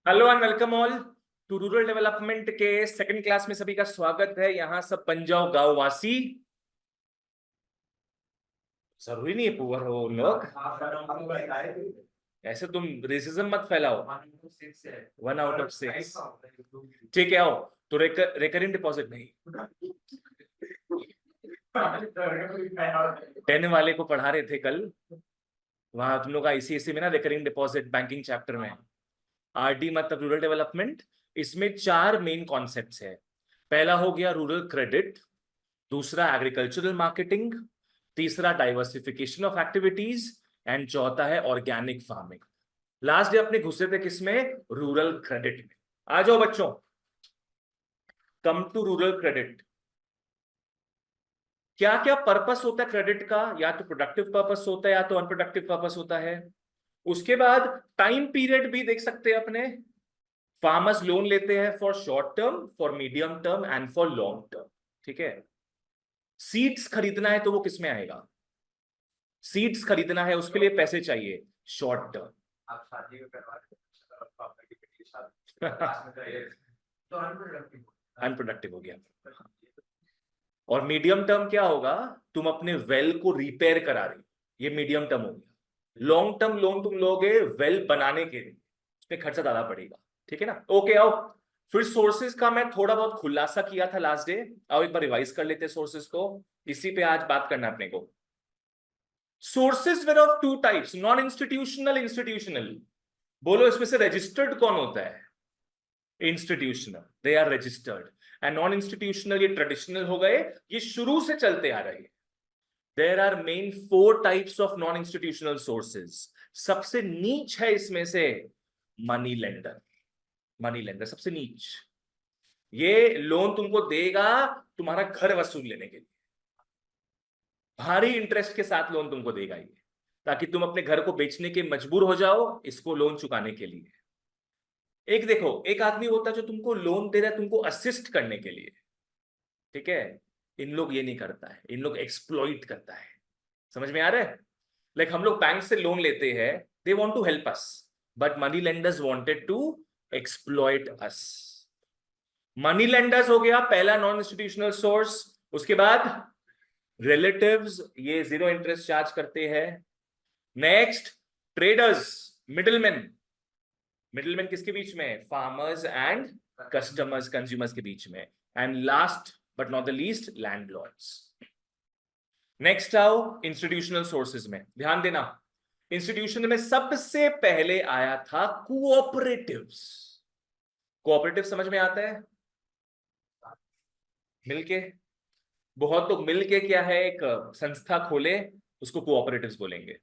Hello and welcome all to rural development के second class में सभी का स्वागत है। यहाँ सब बन जाओ गांव वासी। जरूरी नहीं है पुअर हो उन लोग। ऐसे तुम रेसिज्म मत फैलाओ। 1 आउट ऑफ 6। ठीक है, आओ। तो रेकरिंग डिपॉजिट नहीं, 10 वाले को पढ़ा रहे थे कल। वहां तुम लोग का आईसीएससी में ना रिकरिंग डिपॉजिट बैंकिंग चैप्टर में आरडी मतलब रूरल डेवलपमेंट। इसमें 4 मेन कॉन्सेप्ट्स है। पहला हो गया रूरल क्रेडिट, दूसरा एग्रीकल्चरल मार्केटिंग, तीसरा डाइवर्सिफिकेशन ऑफ एक्टिविटीज एंड चौथा है ऑर्गेनिक फार्मिंग। लास्ट डे अपने घुसे थे किसमें? रूरल क्रेडिट में। आ जाओ बच्चों, कम टू रूरल क्रेडिट। क्या क्या पर्पस होता है क्रेडिट का? या तो प्रोडक्टिव पर्पस होता है या तो अनप्रोडक्टिव पर्पस होता है। उसके बाद टाइम पीरियड भी देख सकते हैं अपने। फार्मर्स लोन लेते हैं for short term, for medium term and for long term. ठीक है। सीड्स खरीदना है तो वो किसमें आएगा? सीड्स खरीदना है उसके लिए पैसे चाहिए, शॉर्ट टर्म। आप शादी में करवा तो अनप्रोडक्टिव हो गया। और मीडियम टर्म क्या होगा? तुम अपने वेल को रिपेयर करा रही हो, ये मीडियम टर्म हो गया। लॉन्ग टर्म लोन तुम लोगे वेल बनाने के लिए, उसमें खर्चा ज्यादा पड़ेगा। ठीक है ना? ओके, आओ। फिर सोर्सेज का मैं थोड़ा बहुत खुलासा किया था लास्ट डे। आओ एक बार रिवाइज कर लेते हैं सोर्सेज को। इसी पे आज बात करना अपने को। Sources were of 2 types, non institutional, institutional. बोलो इसमें से रजिस्टर्ड कौन होता है? Institutional, they are registered. And non institutional ये ट्रेडिशनल हो गए, ये शुरू से चलते आ रहे हैं। There are main 4 types of non institutional sources. सबसे नीच है इसमें से मनी लेंडर। मनी लेंडर सबसे नीच। ये लोन तुमको देगा तुम्हारा घर वसूल लेने के लिए, भारी इंटरेस्ट के साथ लोन तुमको देगा ये, ताकि तुम अपने घर को बेचने के मजबूर हो जाओ इसको लोन चुकाने के लिए। एक देखो, एक आदमी होता है जो तुमको लोन दे रहा है तुमको असिस्ट करने के लिए। ठीक है। इन लोग ये नहीं करता है, इन लोग एक्सप्लॉइट करता है। समझ में आ रहा है? लाइक हम लोग बैंक से लोन लेते हैं, they want to help us, but money lenders wanted to exploit us. Money lenders हो गया पहला नॉन इंस्टीट्यूशनल सोर्स। उसके बाद रिलेटिव्स, ये 0 इंटरेस्ट चार्ज करते हैं। Next, traders, middleman. मिडिलमैन किसके बीच में? फार्मर्स एंड कस्टमर्स, कंज्यूमर्स के बीच में। And last but not the least, landlords. Next आओ इंस्टीट्यूशनल सोर्सेज में, ध्यान देना। इंस्टीट्यूशन में सबसे पहले आया था कोऑपरेटिव्स। कोऑपरेटिव समझ में आता है? मिलके, बहुत लोग मिलके क्या है एक संस्था खोले, उसको कोऑपरेटिव्स बोलेंगे।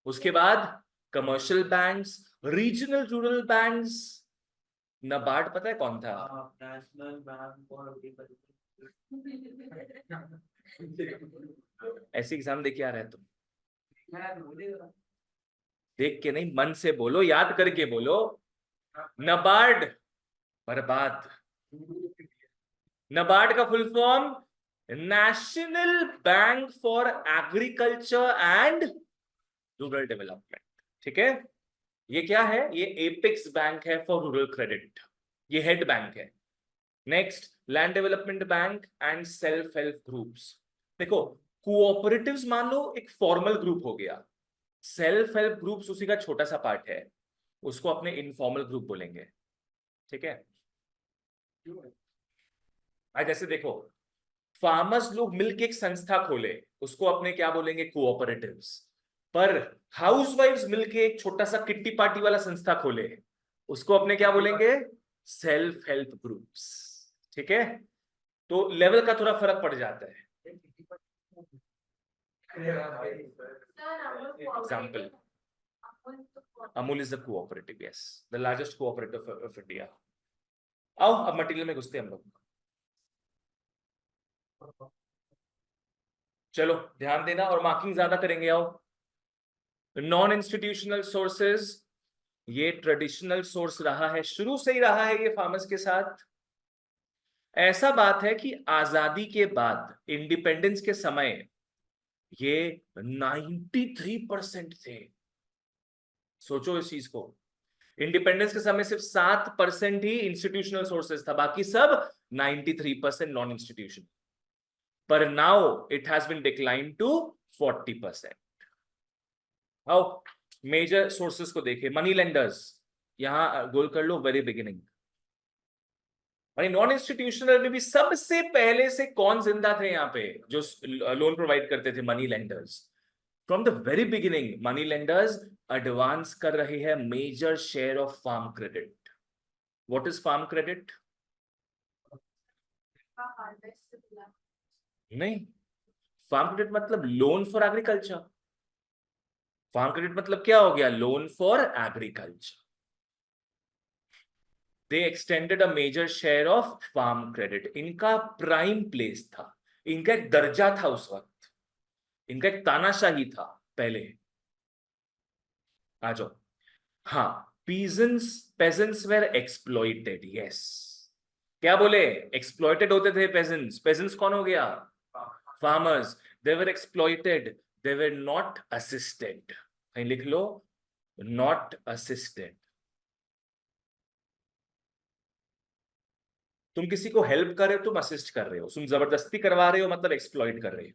उसके बाद commercial banks, regional rural banks. NABARD पता है कौन था? नेशनल बैंक और ऐसे एग्जाम देके आ रहे हैं तुम? देख के नहीं, मन से बोलो, याद करके बोलो। नाबार्ड, बर्बाद। नाबार्ड का full form national bank for agriculture and rural development. ठीक है। ये क्या है? ये एपेक्स बैंक है फॉर रूरल क्रेडिट, ये हेड बैंक है। Next, land development bank and self help groups. देखो, कोऑपरेटिव्स मान लो एक फॉर्मल ग्रुप हो गया, सेल्फ हेल्प ग्रुप्स उसी का छोटा सा पार्ट है, उसको अपने इनफॉर्मल ग्रुप बोलेंगे। ठीक है। आज जैसे देखो, फार्मर्स लोग मिलके एक संस्था खोले, उसको अपने क्या बोलेंगे? कोऑपरेटिव्स। पर हाउसवाइफ्स मिलके एक छोटा सा किट्टी पार्टी वाला संस्था खोले, उसको अपने क्या बोलेंगे? Self help groups. ठीक है। तो लेवल का थोड़ा फर्क पड़ जाता है। Example, Amul is the cooperative, yes, the largest cooperative of India. आओ अब मटेरियल में घुसते हैं हम लोग। चलो ध्यान देना और मार्किंग ज्यादा करेंगे। आओ, नॉन इंस्टीट्यूशनल सोर्सेज, ये ट्रेडिशनल सोर्स रहा है, शुरू से ही रहा है ये फार्मर्स के साथ। ऐसा बात है कि आजादी के बाद, इंडिपेंडेंस के समय, ये 93% थे। सोचो इस चीज को, इंडिपेंडेंस के समय सिर्फ 7% ही इंस्टीट्यूशनल सोर्सेस था, बाकी सब 93% नॉन इंस्टीट्यूशन। पर now it has been decline to 40%। आओ मेजर सोर्सेस को देखें। मनी लेंडर्स, यहां गोल कर लो वेरी बिगिनिंग। भाई नॉन इंस्टीट्यूशनल में भी सबसे पहले से कौन जिंदा थे यहाँ पे जो लोन प्रोवाइड करते थे? Money lenders. From the very beginning money lenders advance कर रहे हैं major share of farm credit. What is farm credit? नहीं, फार्म क्रेडिट मतलब loan for agriculture. Farm credit मतलब क्या हो गया? Loan for agriculture. They extended a major share of farm credit. इनका प्राइम प्लेस था, इनका एक दर्जा था उस वक्त, इनका एक तानाशाही था पहले। आ जाओ। हाँ, पेजेंट्स वेर एक्सप्लॉइटेड। यस, क्या बोले? एक्सप्लॉइटेड होते थे पेजेंट्स। पेजेंट्स कौन हो गया? Farmers. They were exploited, they were not assisted. कहीं लिख लो, नॉट असिस्टेड। तुम किसी को हेल्प कर रहे हो, तुम असिस्ट कर रहे हो। तुम जबरदस्ती करवा रहे हो मतलब एक्सप्लॉइट कर रहे हो।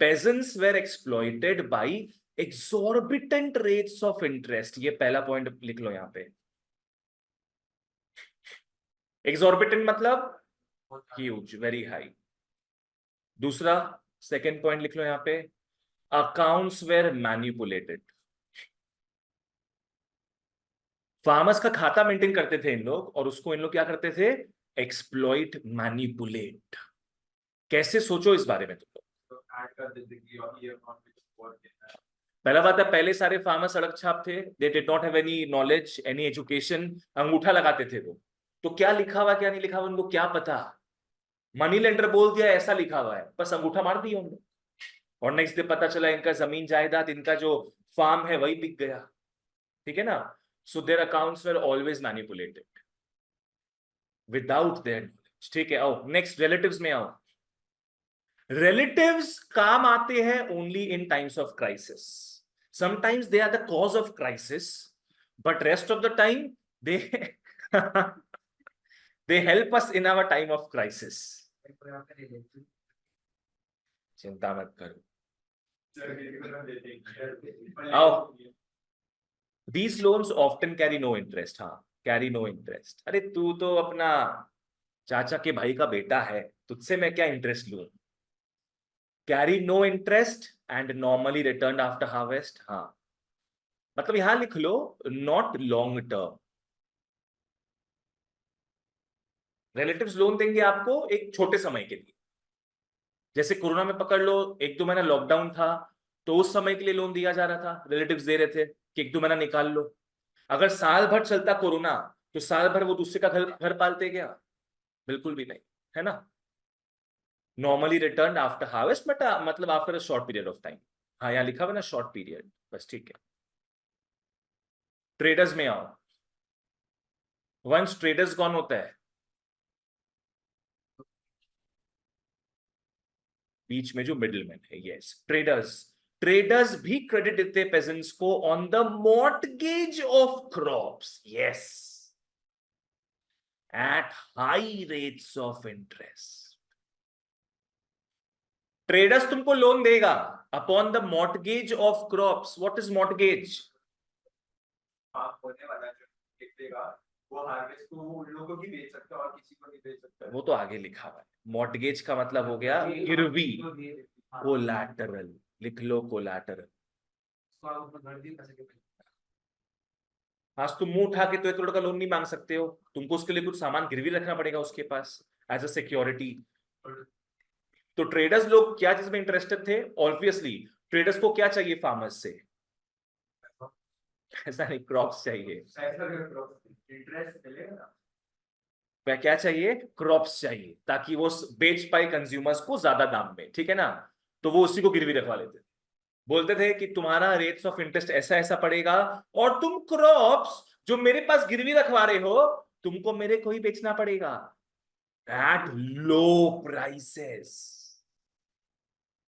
Peasants were exploited by exorbitant rates of interest. ये पहला पॉइंट लिख लो यहां पे। एक्सॉर्बिटेंट मतलब ह्यूज, वेरी हाई। दूसरा, सेकेंड पॉइंट लिख लो यहां पे, अकाउंट्स वेर मैनिपुलेटेड। फार्मर्स का खाता मेंटेन करते थे इन लोग, और उसको इन लोग क्या करते थे? Exploit, manipulate. कैसे? सोचो इस बारे में तुम लोग। पहला बात है, पहले सारे फार्मर सड़क छाप थे। They did not have any knowledge, any education. अंगूठा लगाते थे वो। तो क्या लिखा हुआ क्या नहीं लिखा हुआ उनको क्या पता? मनी लेंडर बोल दिया ऐसा लिखा हुआ है, बस अंगूठा मार दिया उन्होंने। और नेक्स्ट डे पता चला इनका जमीन जायदाद, इनका जो फार्म है वही बिक गया। ठीक है ना? So their accounts were always manipulated without their knowledge. ठीक है, आओ नेक्स्ट, रिलेटिव्स में आओ। रिलेटिव्स काम आते हैं only in times of crisis. Sometimes they are the cause of crisis, but rest of the time they they help us in our time of crisis. चिंता मत करो, आओ। These loans often carry no interest. हाँ, carry no interest. अरे तू तो अपना चाचा के भाई का बेटा है, तुझसे मैं क्या इंटरेस्ट लूं? Carry no interest and normally return after harvest. हाँ, मतलब यहां लिख लो, not long term. Relatives loan देंगे आपको एक छोटे समय के लिए। जैसे कोरोना में पकड़ लो, 1-2 महीना लॉकडाउन था, तो उस समय के लिए लोन दिया जा रहा था, रिलेटिव्स दे रहे थे कि 1-2 महीना निकाल लो। अगर साल भर चलता कोरोना, तो साल भर वो दूसरे का घर घर पालते क्या? बिल्कुल भी नहीं, है ना? Normally return after harvest, but मतलब after a short period of time. हाँ, यहाँ लिखा हुआ ना शॉर्ट पीरियड, बस ठीक है। ट्रेडर्स में आओ। वंस ट्रेडर्स कौन होता है? बीच में जो मिडिल मैन है, यस, ट्रेडर्स। ट्रेडर्स भी क्रेडिट देते हैं पेजेंट्स को on the mortgage of crops. Yes, at high rates of interest. Traders तुमको लोन देगा upon the mortgage of crops. What is mortgage? होने वाला जो निकलेगा वो हार्वेस्ट को वो उन लोगों को ही बेच सकता है और किसी को नहीं बेच सकता। वो तो आगे लिखा हुआ है। मॉर्टगेज का मतलब हो गया गिरवी, कोलैटरल। लिख लो कोलैटरल। आज तुम मुंह उठा के तो 1 करोड़ का लोन नहीं मांग सकते हो, तुमको उसके लिए कुछ सामान गिरवी रखना पड़ेगा उसके पास एज अ सिक्योरिटी। तो ट्रेडर्स लोग क्या चीज में इंटरेस्टेड थे? ऑब्वियसली ट्रेडर्स को क्या चाहिए फार्मर्स से? ऐसा नहीं, क्रॉप्स चाहिए। इंटरेस्ट मिलेगा। क्या चाहिए? क्रॉप्स चाहिए, ताकि वो बेच पाए कंज्यूमर्स को ज्यादा दाम में। ठीक है ना? तो वो उसी को गिरवी रखवा लेते थे। बोलते थे कि तुम्हारा रेट्स ऑफ इंटरेस्ट ऐसा ऐसा पड़ेगा, और तुम क्रॉप्स जो मेरे पास गिरवी रखवा रहे हो, तुमको मेरे को ही बेचना पड़ेगा एट लो प्राइसेस।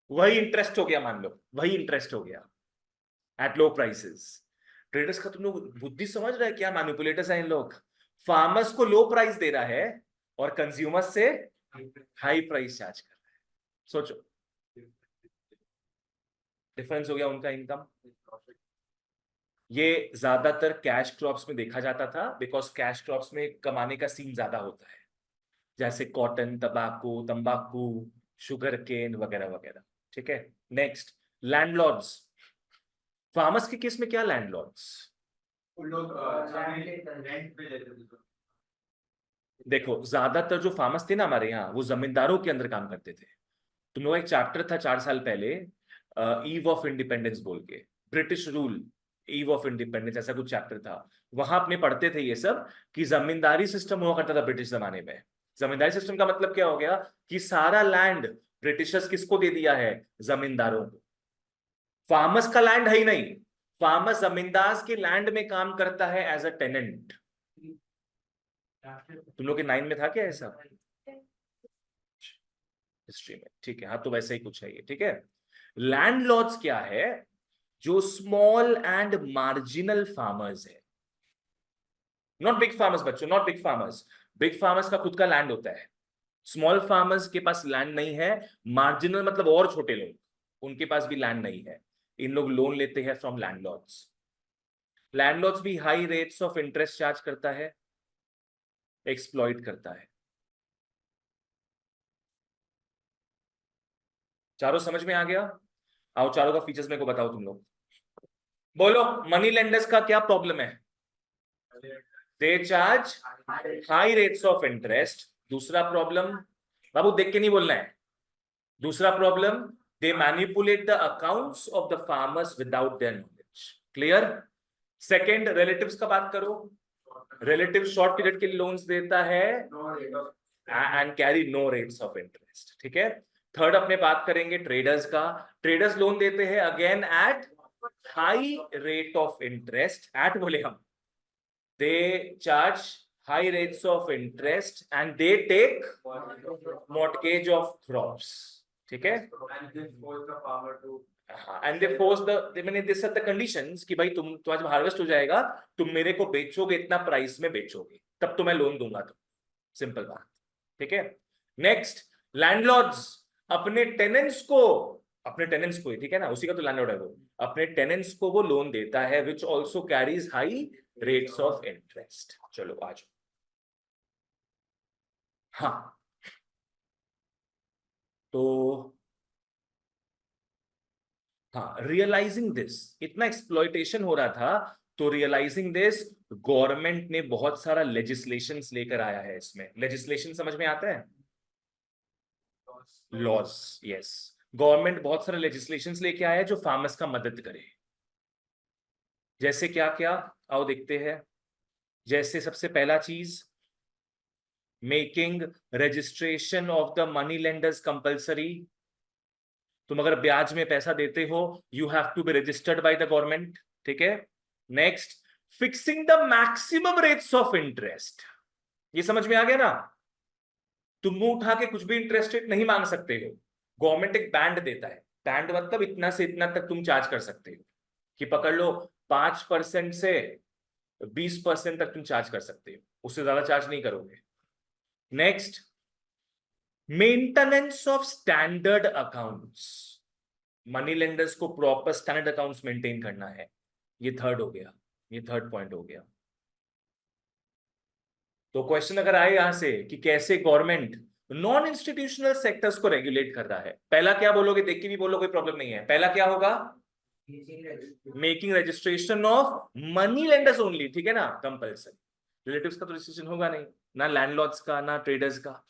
वही इंटरेस्ट हो गया, मान लो वही इंटरेस्ट हो गया एट लो प्राइसेस। ट्रेडर्स का तुम लोग बुद्धि समझ रहे हैं क्या? मैनिपुलेटर्स हैं इन लोग। फार्मर्स को लो प्राइस दे रहा है और कंज्यूमर्स से हाई प्राइस चार्ज कर रहा है। सोचो, डिफरेंस हो गया उनका इनकम। ये ज्यादातर कैश क्रॉप्स में देखा जाता था, बिकॉज कैश क्रॉप्स में कमाने का सीन ज्यादा होता है, जैसे कॉटन, तंबाकू तंबाकू, शुगर केन वगैरह वगैरह। ठीक है, नेक्स्ट लैंडलॉर्ड्स। फार्मर्स के केस में क्या लैंडलॉर्ड्स? उन लोग रेंट पे लेते थे। देखो, ज्यादातर जो फार्मर्स थे ना हमारे यहाँ, वो जमींदारों के अंदर काम करते थे। तुम लोग एक चैप्टर था 4 साल पहले, ईव ऑफ इंडिपेंडेंस बोल के, British rule, eve of independence ऐसा कुछ चैप्टर था। वहां अपने पढ़ते थे ये सब कि जमींदारी सिस्टम हुआ करता था ब्रिटिश जमाने में। जमींदारी सिस्टम का मतलब क्या हो गया कि सारा लैंड ब्रिटिशर्स किसको दे दिया है? जमींदारों को। फार्मर्स का लैंड है ही नहीं, फार्मर जमींदार के लैंड में काम करता है एज अ टेनेंट। तुम लोग के 9 में था क्या ऐसा हिस्ट्री में? ठीक है, हाँ, तो वैसे ही कुछ है ये। ठीक है, लैंडलॉर्ड्स क्या है? जो स्मॉल एंड मार्जिनल फार्मर्स है, नॉट बिग फार्मर्स बच्चों, not big farmers. Big farmers का खुद का लैंड होता है, स्मॉल फार्मर्स के पास लैंड नहीं है। मार्जिनल मतलब और छोटे लोग, उनके पास भी लैंड नहीं है। इन लोग लोन लेते हैं फ्रॉम लैंडलॉर्ड्स। लैंडलॉर्ड्स भी high rates of interest charge करता है, एक्सप्लॉइट करता है। चारों समझ में आ गया? आओ चारों का फीचर्स मेरे को बताओ तुम लोग। बोलो, मनी लेंडर्स का क्या प्रॉब्लम है? They charge high rates of interest. दूसरा प्रॉब्लम, बाबू देख के नहीं बोलना है। दूसरा problem, they manipulate the accounts of the farmers without their knowledge. Clear? Second, relatives का बात करो। रिलेटिव शॉर्ट पीरियड के लोन्स देता है and carry no rates of interest. ठीक है, थर्ड अपने बात करेंगे ट्रेडर्स का। ट्रेडर्स लोन देते हैं again at high rate of interest. एट बोले हम, they charge high rates of interest and they take mortgage of crops. ठीक है, एंड दे फोर्स द, मैंने दिस आर द कंडीशंस कि भाई तुम जब हार्वेस्ट हो जाएगा, तुम मेरे को बेचोगे, इतना प्राइस में बेचोगे, तब तो मैं लोन दूंगा। तो सिंपल बात। ठीक है, नेक्स्ट, लैंडलॉर्ड्स अपने टेनेंट्स को, अपने टेनेंट्स को, ठीक है ना, उसी का तो लैंडलॉर्ड है वो, अपने टेनेंट्स को वो लोन देता है which also carries high rates of interest. चलो आ जाओ। हाँ, तो हाँ, रियलाइजिंग दिस, इतना एक्सप्लॉइटेशन हो रहा था, तो रियलाइजिंग दिस गवर्नमेंट ने बहुत सारा लेजिस्लेशंस लेकर आया है। इसमें लेजिस्लेशन समझ में आता है? Laws, yes. गवर्नमेंट बहुत सारे लेजिस्लेशंस लेके आया है जो फार्मर्स का मदद करे। जैसे क्या क्या, आओ देखते हैं। जैसे सबसे पहला चीज, making registration of the money lenders compulsory. तुम अगर ब्याज में पैसा देते हो, you have to be registered by the government. ठीक है, next, fixing the maximum rates of interest. ये समझ में आ गया ना? तुम मुंह उठा के कुछ भी इंटरेस्ट रेट नहीं मांग सकते हो। गवर्नमेंट एक बैंड देता है, बैंड मतलब इतना से इतना तक तुम चार्ज कर सकते हो, कि पकड़ लो 5% से 20% तक तुम चार्ज कर सकते हो, उससे ज्यादा चार्ज नहीं करोगे। Next, maintenance of standard accounts. Money lenders को प्रॉपर स्टैंडर्ड अकाउंट्स मेंटेन करना है। ये थर्ड हो गया, ये थर्ड पॉइंट हो गया। तो क्वेश्चन अगर आए यहां से कि कैसे गवर्नमेंट नॉन इंस्टीट्यूशनल सेक्टर्स को रेगुलेट कर रहा है, पहला क्या बोलोगे? देख के भी बोलो, कोई प्रॉब्लम नहीं है। पहला क्या होगा? Making registration of money lenders only. ठीक है ना, कंपल्सरी। रिलेटिव्स का तो रजिस्ट्रेशन होगा नहीं, ना लैंडलॉर्ड्स का, ना ट्रेडर्स का।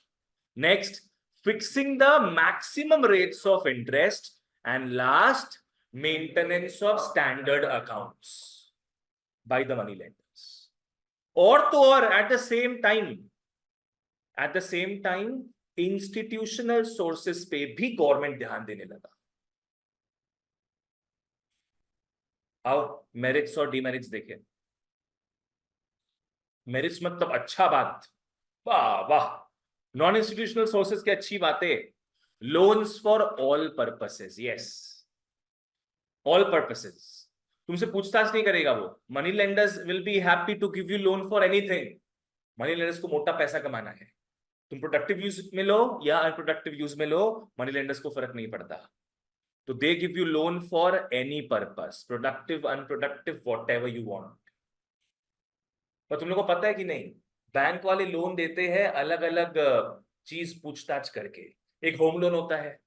Next, fixing the maximum rates of interest and last, maintenance of standard accounts by the money lenders. और तो और at the same time institutional sources पे भी गवर्नमेंट ध्यान देने लगा। आओ मेरिट्स और डिमेरिट्स देखें। मेरिट्स मतलब अच्छा बात, वाह वाह, नॉन इंस्टीट्यूशनल सोर्सेस की अच्छी बातें। Loans for all purposes, yes, all purposes. तुमसे पूछताछ नहीं करेगा वो। Money lenders will be happy to give you loan for anything. Money lenders को मोटा पैसा कमाना है, तुम प्रोडक्टिव यूज में लो या अनप्रोडक्टिव यूज में लो, मनी लेंडर्स को फर्क नहीं पड़ता। तो they give you loan for any purpose, productive unproductive what ever you want. पर तुम लोगों को पता है कि नहीं, बैंक वाले लोन देते हैं अलग अलग चीज पूछताछ करके। एक होम लोन होता है,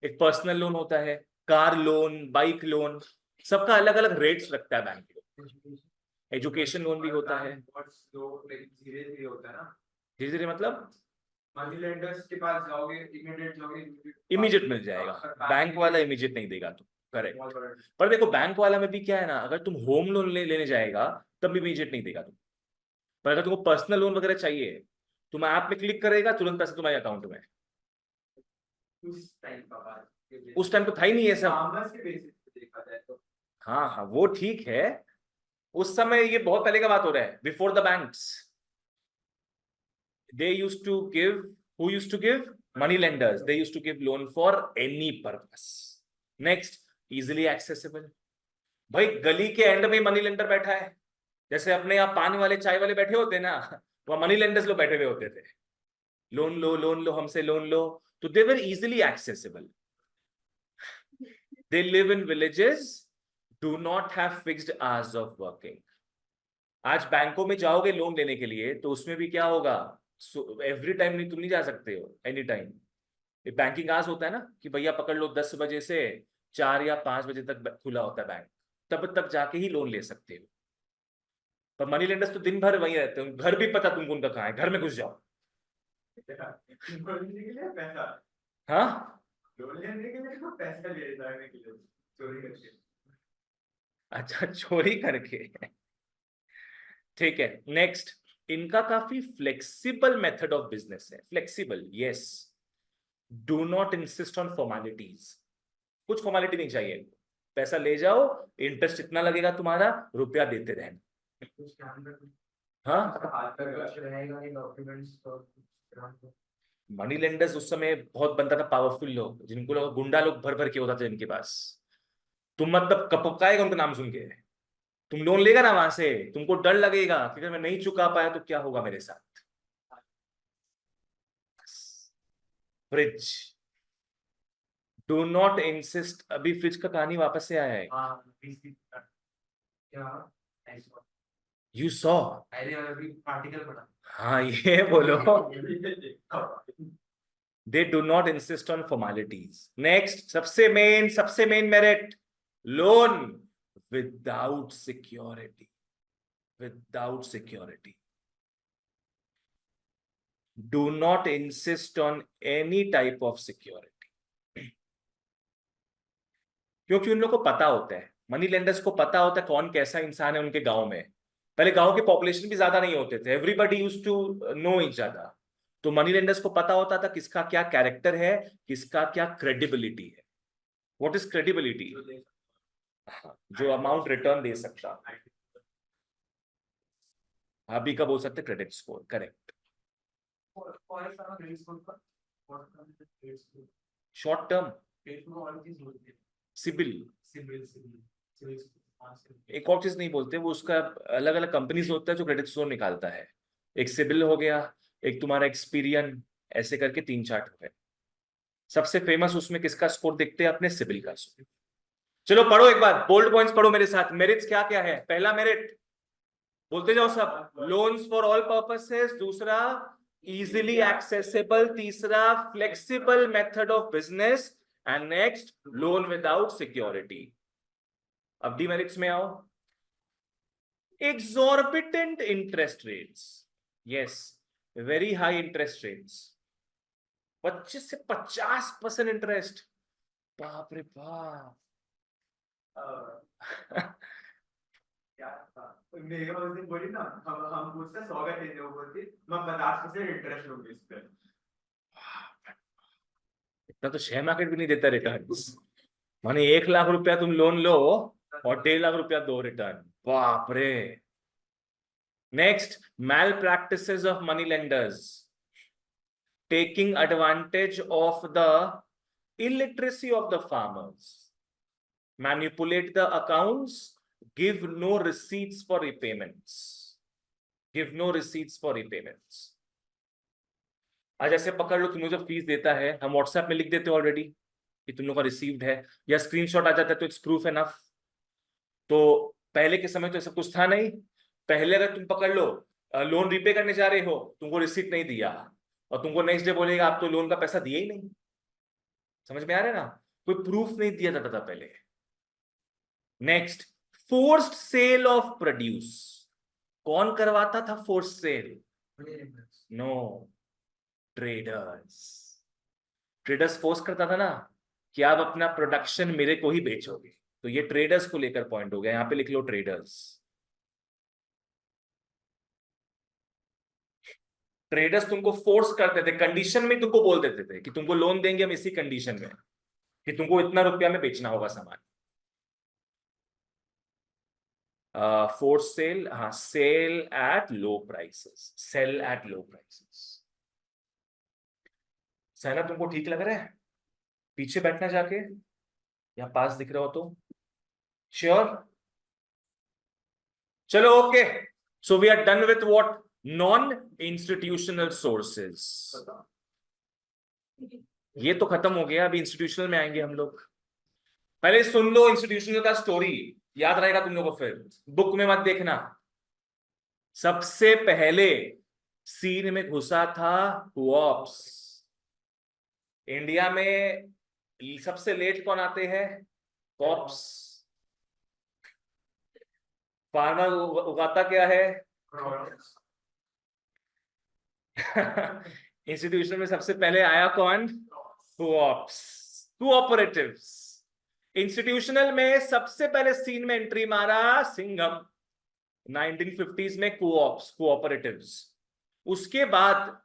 एक पर्सनल लोन होता है, कार लोन, बाइक लोन, सबका अलग अलग रेट्स रखता है बैंक। एजुकेशन लोन भी होता है। धीरे धीरे होता है ना, धीरे धीरे मतलब मनी लेंडर्स के पास जाओगे इमीडिएट जाओगे, इमीडिएट मिल जाएगा, बैंक वाला इमीडिएट नहीं देगा तुम। करेक्ट। पर देखो बैंक वाला में भी क्या है ना, अगर तुम होम लोन लेने जाएगा तब भी इमीडिएट नहीं देगा तुम। पर अगर तुमको पर्सनल लोन वगैरह चाहिए, तुम ऐप में क्लिक करेगा, तुरंत पैसे तुम्हारे अकाउंट में। उस टाइम तो था ही नहीं ये सब। देखा जाए तो हाँ हाँ वो ठीक है, उस समय ये बहुत पहले का बात हो रहा है, before the banks. They used to give, who used to give? Money lenders. They used to give loan for any purpose. Next, easily accessible. भाई गली के एंड में मनी लेंडर बैठा है, जैसे अपने यहाँ पानी वाले चाय वाले बैठे होते ना, वहां मनी लेंडर्स लोग बैठे हुए होते थे। लोन लो हमसे लोन लो। तो they were easily accessible. They live in villages, do not have fixed hours of working. आज बैंकों में जाओगे लोन लेने के लिए तो उसमें भी क्या होगा, एवरी टाइम नहीं, तुम नहीं जा सकते हो एनी टाइम। बैंकिंग आवर्स होता है ना कि भैया पकड़ लो 10 बजे से 4 या 5 बजे तक खुला होता है बैंक, तब जाके ही लोन ले सकते हो। पर मनी लेंडर्स तो दिन भर वहीं रहते हैं, घर भी पता तुमको उनका कहाँ है, घर में घुस जाओ। पैसा, हाँ लोन लेने के लिए पैसा ले जाने के लिए चोरी करके। अच्छा चोरी करके। ठीक है नेक्स्ट, इनका काफी फ्लेक्सिबल मेथड ऑफ बिजनेस है। Flexible, yes. Do not insist on formalities, कुछ फॉर्मेलिटी नहीं चाहिए, पैसा ले जाओ, इंटरेस्ट इतना लगेगा तुम्हारा, रुपया देते रहना। हाँ मनी लेंडर्स उस समय बहुत बनता था, पावरफुल लोग, जिनको लोग गुंडा लोग भर भर के होता था इनके पास। तुम मतलब कपकाएगा उनका नाम सुन के। तुम लोन लेगा ना वहां से, तुमको डर लगेगा कि अगर मैं नहीं चुका पाया तो क्या होगा मेरे साथ। Fridge, do not insist. अभी फ्रिज का कहानी वापस से आया है। यू सॉ, आर्टिकल पढ़ा। हाँ ये बोलो। They do not insist on formalities. Next, सबसे main merit, loan without security. Without security, do not insist on any type of security. क्योंकि उन लोगों को पता होता है, मनी लेंडर्स को पता होता है कौन कैसा इंसान है उनके गांव में। पहले गांव के पॉपुलेशन भी ज्यादा नहीं होते थे, everybody used to know each other. तो मनी लेंडर्स को पता होता था किसका क्या कैरेक्टर है, किसका क्या क्रेडिबिलिटी है। What is credibility? जो अमाउंट रिटर्न दे सकता। अभी का बोल सकते credit score, correct. Short term CIBIL, एक और चीज नहीं बोलते वो, उसका अलग अलग कंपनीज होता है जो क्रेडिट स्कोर निकालता है। एक सिबिल हो गया, एक तुम्हारा एक्सपीरियन, ऐसे करके 3-4 हो गए। सबसे फेमस उसमें किसका स्कोर देखते हैं अपने? सिबिल का स्कोर। चलो पढ़ो एक बार, बोल्ड पॉइंट्स पढ़ो मेरे साथ। मेरिट्स क्या क्या है? पहला मेरिट बोलते जाओ सब, लोन्स फॉर ऑल पर्पसेस। दूसरा, इजीली एक्सेसिबल। तीसरा, flexible method of business. And next, loan without security. अब डिमेरिट्स में आओ। exorbitant interest rates, yes, very high interest rates, 25 से 50% इंटरेस्ट। बाप रे बाप। मेरे उस दिन बोली ना, हम पूछते 100 का देते हो, बोलती मैं 50% इंटरेस्ट लूंगी इस पे। इतना तो शेयर मार्केट भी नहीं देता रिटर्न्स। माने 1 लाख रुपया तुम लोन लो और 1.5 लाख रुपया दो रिटर्न। बाप रे। Next, malpractices of money lenders, taking advantage of the illiteracy of the farmers, manipulate the accounts give no receipts for repayments, give no receipts for repayments. आज ऐसे पकड़ लो, तुम्हें जो फीस देता है हम व्हाट्सएप में लिख देते हो ऑलरेडी कि तुम लोग का रिसीव्ड है, या स्क्रीनशॉट आ जाता है तो इट्स प्रूफ एनफ। तो पहले के समय तो ऐसा कुछ था नहीं। पहले अगर तुम पकड़ लो लोन रीपे करने जा रहे हो, तुमको रिसीट नहीं दिया और तुमको नेक्स्ट डे बोलेगा आप तो लोन का पैसा दिए ही नहीं। समझ में आ रहा है ना, कोई प्रूफ नहीं दिया जाता था पहले। Next, forced sale of produce. कौन करवाता था forced sale? No, traders. Traders force करता था ना कि आप अपना प्रोडक्शन मेरे को ही बेचोगे, तो ये ट्रेडर्स को लेकर पॉइंट हो गया, यहां पे लिख लो ट्रेडर्स। ट्रेडर्स तुमको फोर्स करते थे, कंडीशन में तुमको बोल देते थे कि तुमको लोन देंगे हम इसी कंडीशन में कि तुमको इतना रुपया में बेचना होगा सामान। फोर्स सेल, हाँ, sale at low prices, sale at low prices. सहना तुमको ठीक लग रहा है? पीछे बैठना जाके, या पास दिख रहा हो तो? श्योर? चलो okay, so we are done with what? Non institutional sources. ये तो खत्म हो गया, अभी इंस्टीट्यूशनल में आएंगे हम लोग। पहले सुन लो इंस्टीट्यूशनल का स्टोरी, याद रहेगा तुम लोगों को, फिर बुक में मत देखना। सबसे पहले सीन में घुसा था कोऑप्स। इंडिया में सबसे लेट कौन आते हैं? कॉप्स। फार्मर उगाता क्या है? इंस्टीट्यूशन में सबसे पहले आया कौन? कोऑप्स, कोऑपरेटिव्स। इंस्टीट्यूशनल में सबसे पहले सीन में एंट्री मारा सिंघम 1950s में, कोऑप्स, कोऑपरेटिव्स। उसके बाद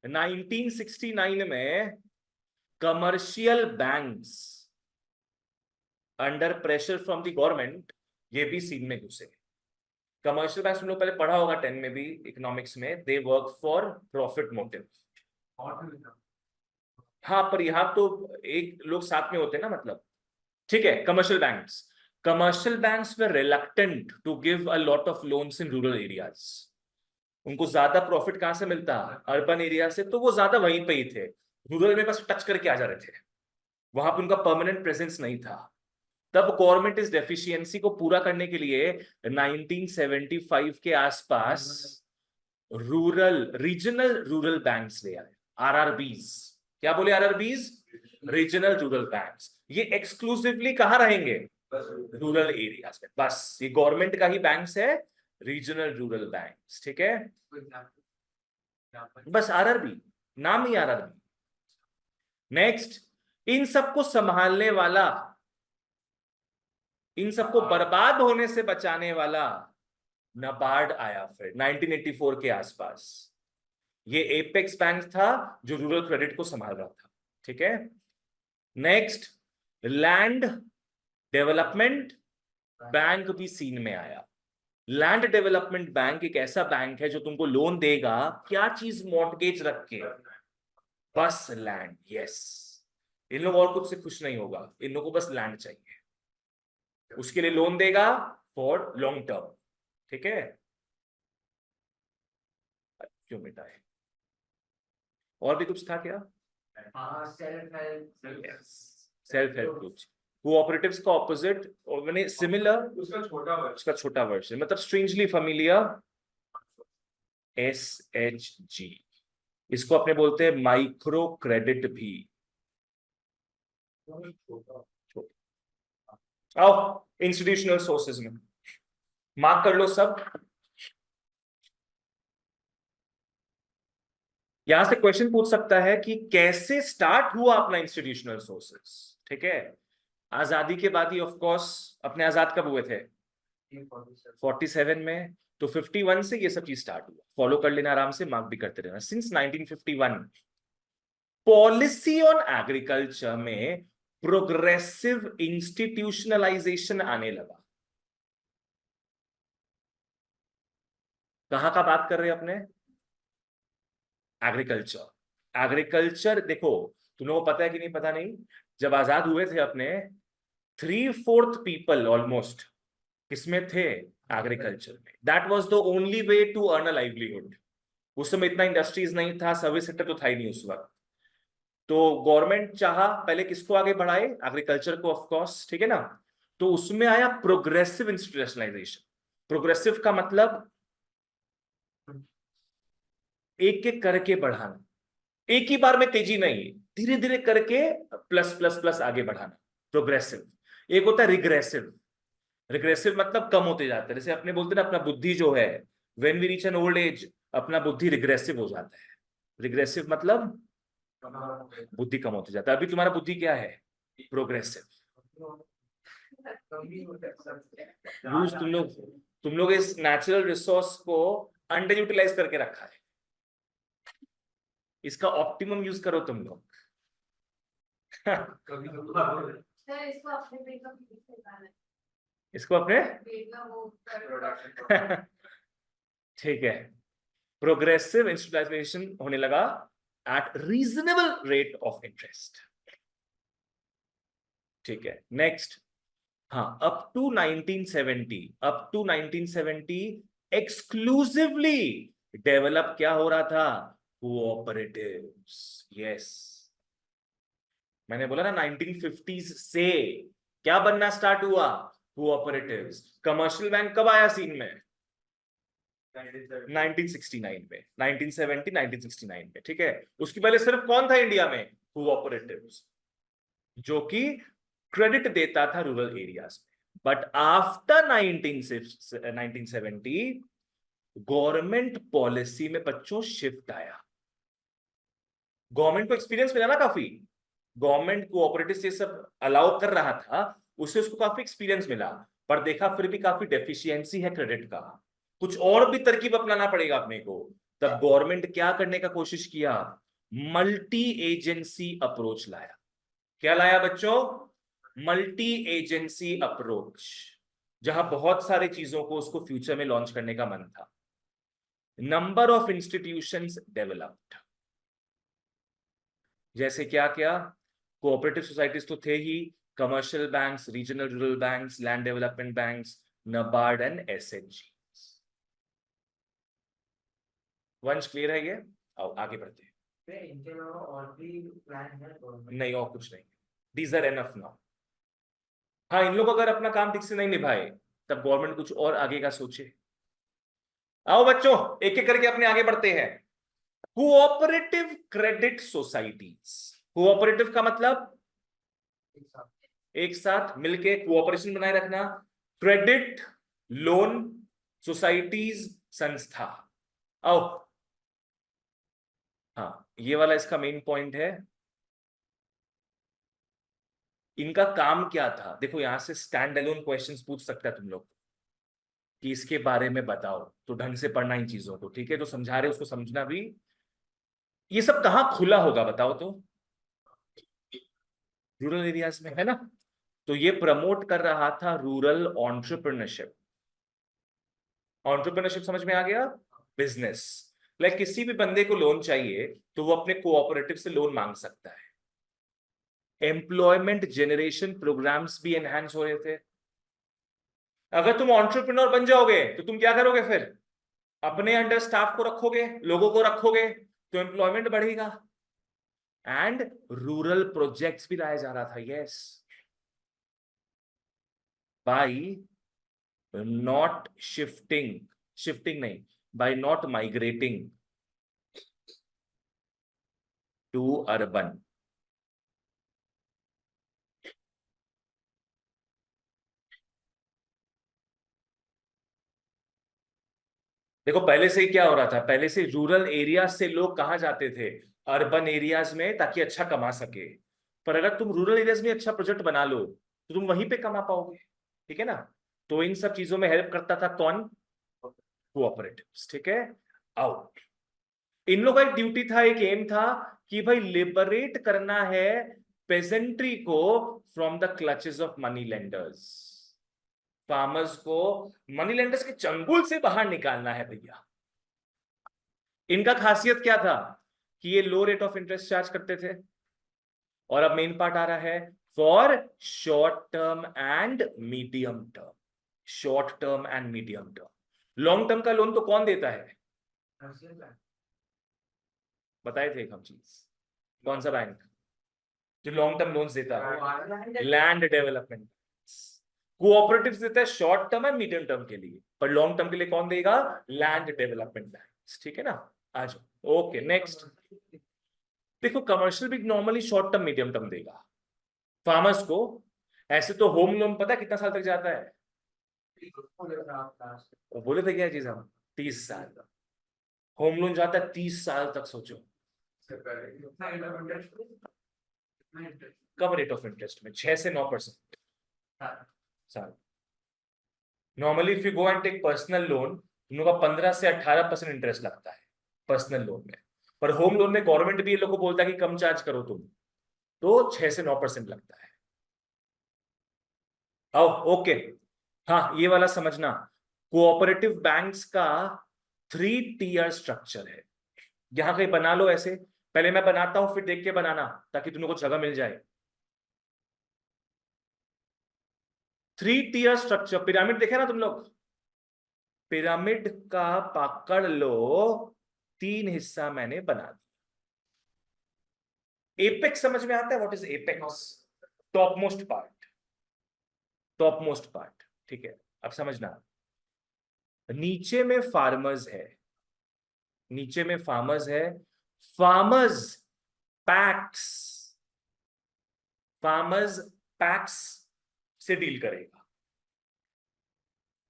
1969 में commercial banks under pressure from the government, ये भी सीन में घुसे। कमर्शियल बैंक्स तुम लोग पहले पढ़ा होगा 10 में भी, इकोनॉमिक्स में, they work for profit motive. हाँ, पर यहां तो एक लोग साथ में होते हैं ना, मतलब। ठीक है, commercial banks they reluctant to give a lot of loans in rural areas. उनको ज्यादा प्रॉफिट कहां से मिलता? अर्बन एरिया से, तो वो ज्यादा वहीं पे ही थे। रूरल में बस टच करके आ जा रहे थे, वहां पे उनका परमानेंट प्रेजेंस नहीं था। तब गवर्नमेंट इस डेफिशिएंसी को पूरा करने के लिए 1975 के आसपास रीजनल रूरल बैंक्स ले आए, आरआरबीज। क्या बोले? RRBs, regional rural banks. ये एक्सक्लूसिवली कहां रहेंगे? रूरल एरियाज में। बस ये गवर्नमेंट का ही बैंक्स है, रीजनल रूरल बैंक्स। ठीक है, बस आरआरबी, नाम ही आरआरबी। नेक्स्ट, इन सबको संभालने वाला, इन सबको बर्बाद होने से बचाने वाला नाबार्ड आया फिर 1984 के आसपास। ये एपेक्स बैंक था जो रूरल क्रेडिट को संभाल रहा था। ठीक है, नेक्स्ट, लैंड डेवलपमेंट बैंक भी सीन में आया। लैंड डेवलपमेंट बैंक एक ऐसा बैंक है जो तुमको लोन देगा, क्या चीज? मॉर्टगेज रख के, बस लैंड। यस, इन लोग और कुछ से खुश नहीं होगा, इन लोगों को बस लैंड चाहिए, उसके लिए लोन देगा फॉर लॉन्ग टर्म। ठीक है, क्यों मिटाए? और भी कुछ था क्या? सेल्फ हेल्प ग्रुप्स, कोऑपरेटिव्स का ऑपोजिट, मैंने सिमिलर, उसका छोटा वर्जन, मतलब स्ट्रेंजली फेमिलियर, SHG। इसको अपने बोलते हैं माइक्रो क्रेडिट भी। आओ इंस्टीट्यूशनल सोर्सेज में मार्क कर लो सब। यहां से क्वेश्चन पूछ सकता है कि कैसे स्टार्ट हुआ अपना इंस्टीट्यूशनल सोर्सेज। ठीक है, आजादी के बाद ही, ऑफ कोर्स। अपने आजाद कब हुए थे? 47 में, तो 51 से ये सब चीज स्टार्ट हुआ। फॉलो कर लेना आराम से, मार्क भी करते रहना। सिंस 1951 पॉलिसी ऑन एग्रीकल्चर में प्रोग्रेसिव इंस्टीट्यूशनलाइजेशन आने लगा। कहां का बात कर रहे हैं अपने? एग्रीकल्चर। एग्रीकल्चर देखो, तुम लोगों को पता है कि नहीं पता नहीं, जब आजाद हुए थे अपने, 3/4 पीपल ऑलमोस्ट किसमें थे? एग्रीकल्चर में। That was the only way to earn a livelihood. उस समय इतना इंडस्ट्रीज नहीं था, सर्विस सेक्टर तो था ही नहीं उस वक्त। तो गवर्नमेंट चाहा पहले किसको आगे बढ़ाए? एग्रीकल्चर को, ऑफ कोर्स, ठीक है ना। तो उसमें आया प्रोग्रेसिव इंस्टीट्यूशनलाइजेशन। प्रोग्रेसिव का मतलब एक एक करके बढ़ाना, एक ही बार में तेजी नहीं, धीरे धीरे करके प्लस प्लस प्लस आगे बढ़ाना, प्रोग्रेसिव। एक होता है रिग्रेसिव। रिग्रेसिव मतलब कम होते जाता है, जैसे अपने बोलते हैं ना अपना बुद्धि जो है, when we reach an old age अपना बुद्धि रिग्रेसिव हो जाता है। रिग्रेसिव मतलब बुद्धि कम होते जाता है। अभी तुम्हारा बुद्धि क्या है? प्रोग्रेसिव। यूज तुम लोग इस नेचुरल रिसोर्स को अंडर यूटिलाइज करके रखा है। इसका ऑप्टिमम यूज करो तुम लोग। इसको अपने ठीक है। प्रोग्रेसिव इंस्टीट्यूशनलाइजेशन होने लगा eight reasonable rate of interest. ठीक है, नेक्स्ट। हाँ, अप टू 1970 एक्सक्लूसिवली डेवलप क्या हो रहा था? कोऑपरेटिव्स। यस, मैंने बोला ना 1950s से क्या बनना स्टार्ट हुआ? कोऑपरेटिव्स। कमर्शियल बैंक कब आया सीन में? 1969 में, 1970 1969 में, ठीक है। उसके पहले सिर्फ कौन था इंडिया में? कोऑपरेटिव्स, जो कि क्रेडिट देता था रूरल एरियाज में। बट आफ्टर 1970 गवर्नमेंट पॉलिसी में बच्चों शिफ्ट आया। गवर्नमेंट को एक्सपीरियंस मिला ना काफी, गवर्नमेंट कोऑपरेटिव से सब अलाउ कर रहा था, उससे उसको काफी एक्सपीरियंस मिला। पर देखा फिर भी काफी डेफिशिएंसी है क्रेडिट का, कुछ और भी तरकीब अपनाना पड़ेगा अपने को। तब गवर्नमेंट क्या करने का कोशिश किया? मल्टी एजेंसी अप्रोच लाया। क्या लाया बच्चों? मल्टी एजेंसी अप्रोच, जहां बहुत सारी चीजों को उसको फ्यूचर में लॉन्च करने का मन था। Number of institutions developed. जैसे क्या क्या? कोऑपरेटिव सोसाइटीज तो थे ही, commercial banks, regional rural banks, land development banks, NABARD and SHG. वंश क्लियर है ये? आओ आगे बढ़ते हैं। इनके अलावा और भी प्लान है नहीं, और कुछ नहीं, दीज आर एनफ नाउ। हाँ, इन लोग अगर अपना काम ठीक से नहीं निभाए तब गवर्नमेंट कुछ और आगे का सोचे। आओ बच्चों, एक एक करके अपने आगे बढ़ते हैं। Cooperative credit societies. कोऑपरेटिव का मतलब एक साथ मिलके कोऑपरेशन बनाए रखना। क्रेडिट, लोन, सोसाइटीज, संस्था। आओ, हाँ, ये वाला इसका मेन पॉइंट है। इनका काम क्या था? देखो, यहां से स्टैंड अलोन क्वेश्चंस पूछ सकता है तुम लोग कि इसके बारे में बताओ, तो ढंग से पढ़ना इन चीजों को, ठीक है। तो समझा रहे उसको समझना भी। ये सब कहाँ खुला होगा बताओ तो? रूरल एरियाज में, है ना। तो ये प्रमोट कर रहा था रूरल एंटरप्रेन्योरशिप। एंटरप्रेन्योरशिप समझ में आ गया? बिजनेस। लाइक किसी भी बंदे को लोन चाहिए तो वो अपने कोऑपरेटिव से लोन मांग सकता है। एम्प्लॉयमेंट जनरेशन प्रोग्राम्स भी एनहांस हो रहे थे। अगर तुम एंटरप्रेन्योर बन जाओगे तो तुम क्या करोगे फिर? अपने अंडर स्टाफ को रखोगे, लोगों को रखोगे, तो एम्प्लॉयमेंट बढ़ेगा। एंड रूरल प्रोजेक्ट्स भी लाया जा रहा था। यस, बाय नॉट शिफ्टिंग नहीं, by not migrating to urban. देखो, पहले से ही क्या हो रहा था, पहले से रूरल एरिया से लोग कहां जाते थे? अर्बन एरियाज में, ताकि अच्छा कमा सके। पर अगर तुम रूरल एरियाज में अच्छा प्रोजेक्ट बना लो तो तुम वहीं पे कमा पाओगे, ठीक है ना। तो इन सब चीजों में हेल्प करता था कौन? कोऑपरेटिव्स, ठीक है। आओ, इन लोगों का एक ड्यूटी था, एक एम था कि भाई लिबरेट करना है पेजेंट्री को from the clutches of money lenders. Farmers को मनी लेंडर्स के चंगुल से बाहर निकालना है भैया। इनका खासियत क्या था? कि ये लो रेट ऑफ इंटरेस्ट चार्ज करते थे। और अब मेन पार्ट आ रहा है, for short term and medium term. Short term and medium term. Long term का लोन तो कौन देता है? बताए थे हम चीज, कौन सा बैंक जो लॉन्ग टर्म लोन्स देता है? Land development. कोऑपरेटिव देता है short term and medium term के लिए, पर लॉन्ग टर्म के लिए कौन देगा? Land development bank. ठीक है ना? आ जाओ। Okay next. देखो कमर्शियल भी normally short term medium term देगा फार्मर्स को। ऐसे तो होम लोन पता है कितना साल तक जाता है? वो बोले थे क्या चीज हम? 30 साल। होम लोन जाता है 30 साल तक। सोचो कब रेट ऑफ इंटरेस्ट में 6 से 9% साल। Normally if you go and take personal loan, तुम लोग का 15 से 18% इंटरेस्ट लगता है पर्सनल लोन में। पर होम लोन में गवर्नमेंट भी ये लोग को बोलता है कि कम चार्ज करो तुम, तो 6 से 9% लगता है। आओ ओके। हाँ ये वाला समझना, कोऑपरेटिव बैंक्स का 3 टियर स्ट्रक्चर है। यहां कहीं बना लो ऐसे, पहले मैं बनाता हूं फिर देख के बनाना ताकि तुम लोग को जगह मिल जाए। 3 टियर स्ट्रक्चर, पिरामिड देखे ना तुम लोग? पिरामिड का पकड़ लो, 3 हिस्सा मैंने बना दिया। एपेक्स समझ में आता है? What is apex? Top most part, top most part. ठीक है अब समझना, नीचे में फार्मर्स है, नीचे में फार्मर्स है। फार्मर्स पैक्स, फार्मर्स पैक्स से डील करेगा।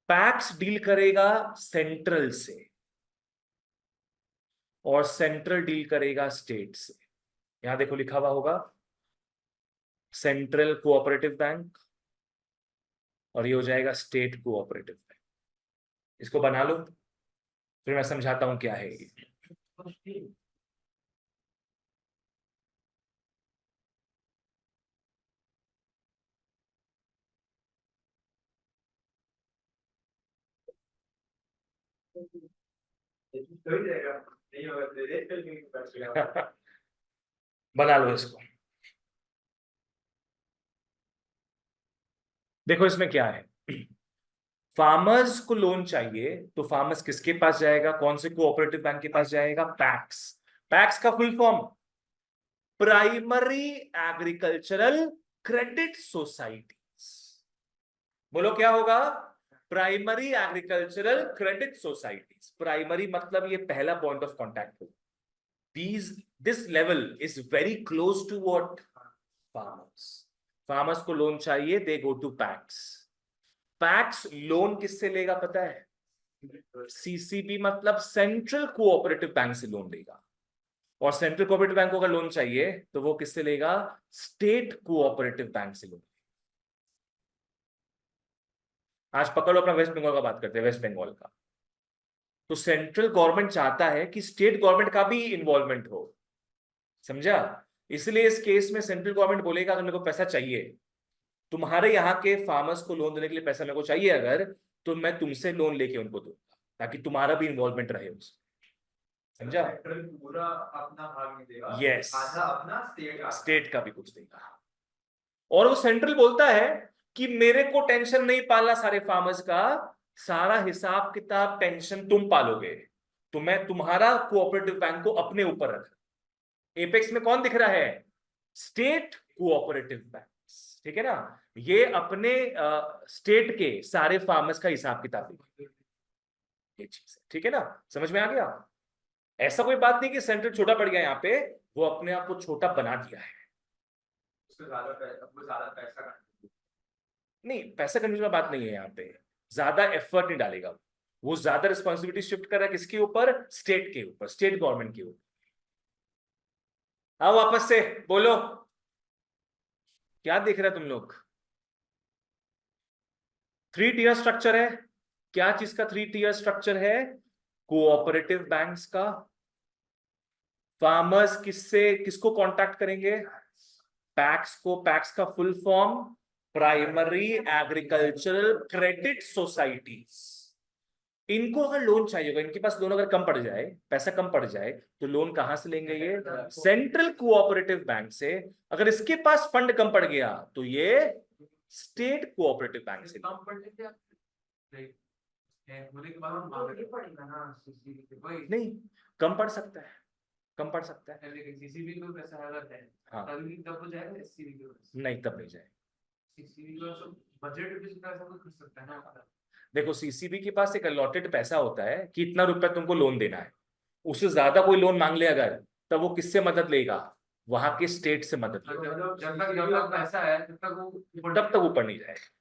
पैक्स डील करेगा सेंट्रल से, और सेंट्रल डील करेगा स्टेट से। यहां देखो लिखा हुआ होगा सेंट्रल कोऑपरेटिव बैंक, और ये हो जाएगा स्टेट कोऑपरेटिव बैंक। इसको बना लो फिर मैं समझाता हूं क्या है ये। बना लो इसको। देखो इसमें क्या है, फार्मर्स को लोन चाहिए तो फार्मर्स किसके पास जाएगा? कौन से कोऑपरेटिव बैंक के पास जाएगा? पैक्स। पैक्स का full form primary agricultural credit societies. बोलो क्या होगा? Primary agricultural credit societies. Primary मतलब ये पहला पॉइंट ऑफ कॉन्टैक्ट होगा। This level is very close to what? Farmers. Farmers को लोन चाहिए, they go to PACS. PACS loan किससे लेगा पता है? सीसीबी मतलब सेंट्रल कोऑपरेटिव बैंक से लोन लेगा। और सेंट्रल कोऑपरेटिव बैंक को अगर लोन चाहिए तो वो किससे लेगा? स्टेट कोऑपरेटिव बैंक से लोन। आज पकड़ो अपना वेस्ट बंगाल का बात करते हैं, वेस्ट बंगाल का। तो सेंट्रल गवर्नमेंट चाहता है कि स्टेट गवर्नमेंट का भी इन्वॉल्वमेंट हो, समझा? इसलिए इस केस में सेंट्रल गवर्नमेंट बोलेगा अगर मेरे को पैसा चाहिए, तुम्हारे यहाँ के फार्मर्स को लोन देने के लिए पैसा मेरे को चाहिए अगर, तो मैं तुमसे लोन लेके उनको दूंगा ताकि तुम्हारा भी इन्वॉल्वमेंट रहे उसमें। समझा? पूरा अपना भाग नहीं देगा, यस, आधा अपना स्टेट का भी कुछ देगा। और वो सेंट्रल बोलता है कि मेरे को टेंशन नहीं पालना सारे फार्मर्स का, सारा हिसाब किताब टेंशन तुम पालोगे, तो मैं तुम्हारा कोऑपरेटिव बैंक को अपने ऊपर रख। एपेक्स में कौन दिख रहा है? State cooperative bank. ठीक है ना? ये अपने स्टेट के सारे फार्मर्स का हिसाब किताब देखेंगे, ये चीज है। ठीक है ना? समझ में आ गया? ऐसा कोई बात नहीं कि सेंट्रल छोटा पड़ गया, यहाँ पे वो अपने आप को छोटा बना दिया है। ज्यादा पैसा नहीं, पैसा कंफ्यूजन में बात नहीं है, यहाँ पे ज्यादा एफर्ट नहीं डालेगा वो ज्यादा रिस्पॉन्सिबिलिटी शिफ्ट कर रहा है किसके ऊपर? स्टेट के ऊपर, स्टेट गवर्नमेंट के ऊपर। आओ वापस से बोलो, क्या देख रहे तुम लोग? 3 टियर स्ट्रक्चर है। क्या चीज का 3 टियर स्ट्रक्चर है? कोऑपरेटिव बैंक्स का। फार्मर्स किससे किसको कांटेक्ट करेंगे? पैक्स को। पैक्स का full form primary agricultural credit societies. इनको अगर लोन चाहिए होगा, इनके पास लोन अगर कम पड़ जाए, पैसा कम पड़ जाए, तो लोन कहां से लेंगे? ये सेंट्रल कोऑपरेटिव बैंक से। अगर इसके पास फंड कम पड़ गया तो ये स्टेट कोऑपरेटिव बैंक से। होने के बाद हम मांग पड़ेगा ना सीसीबी के भाई नहीं, कम पड़ सकता है, कम पड़ सकता है। लेकिन सीसीबी को पैसा अगर है हाँ, तभी तब हो जाएगा एससीबी के पैसे नहीं तब नहीं जाए। सीसीबी को सब बजट भी पैसा कोई कर सकता है ना देखो सीसीबी के पास एक अलॉटेड पैसा होता है कि इतना रुपया तुमको लोन देना है, उससे ज्यादा कोई लोन मांग ले अगर, तब वो किससे मदद लेगा, वहां के स्टेट से मदद लेगा, जब तक पैसा है तब तक वो तब तक ऊपर नहीं जाएगा।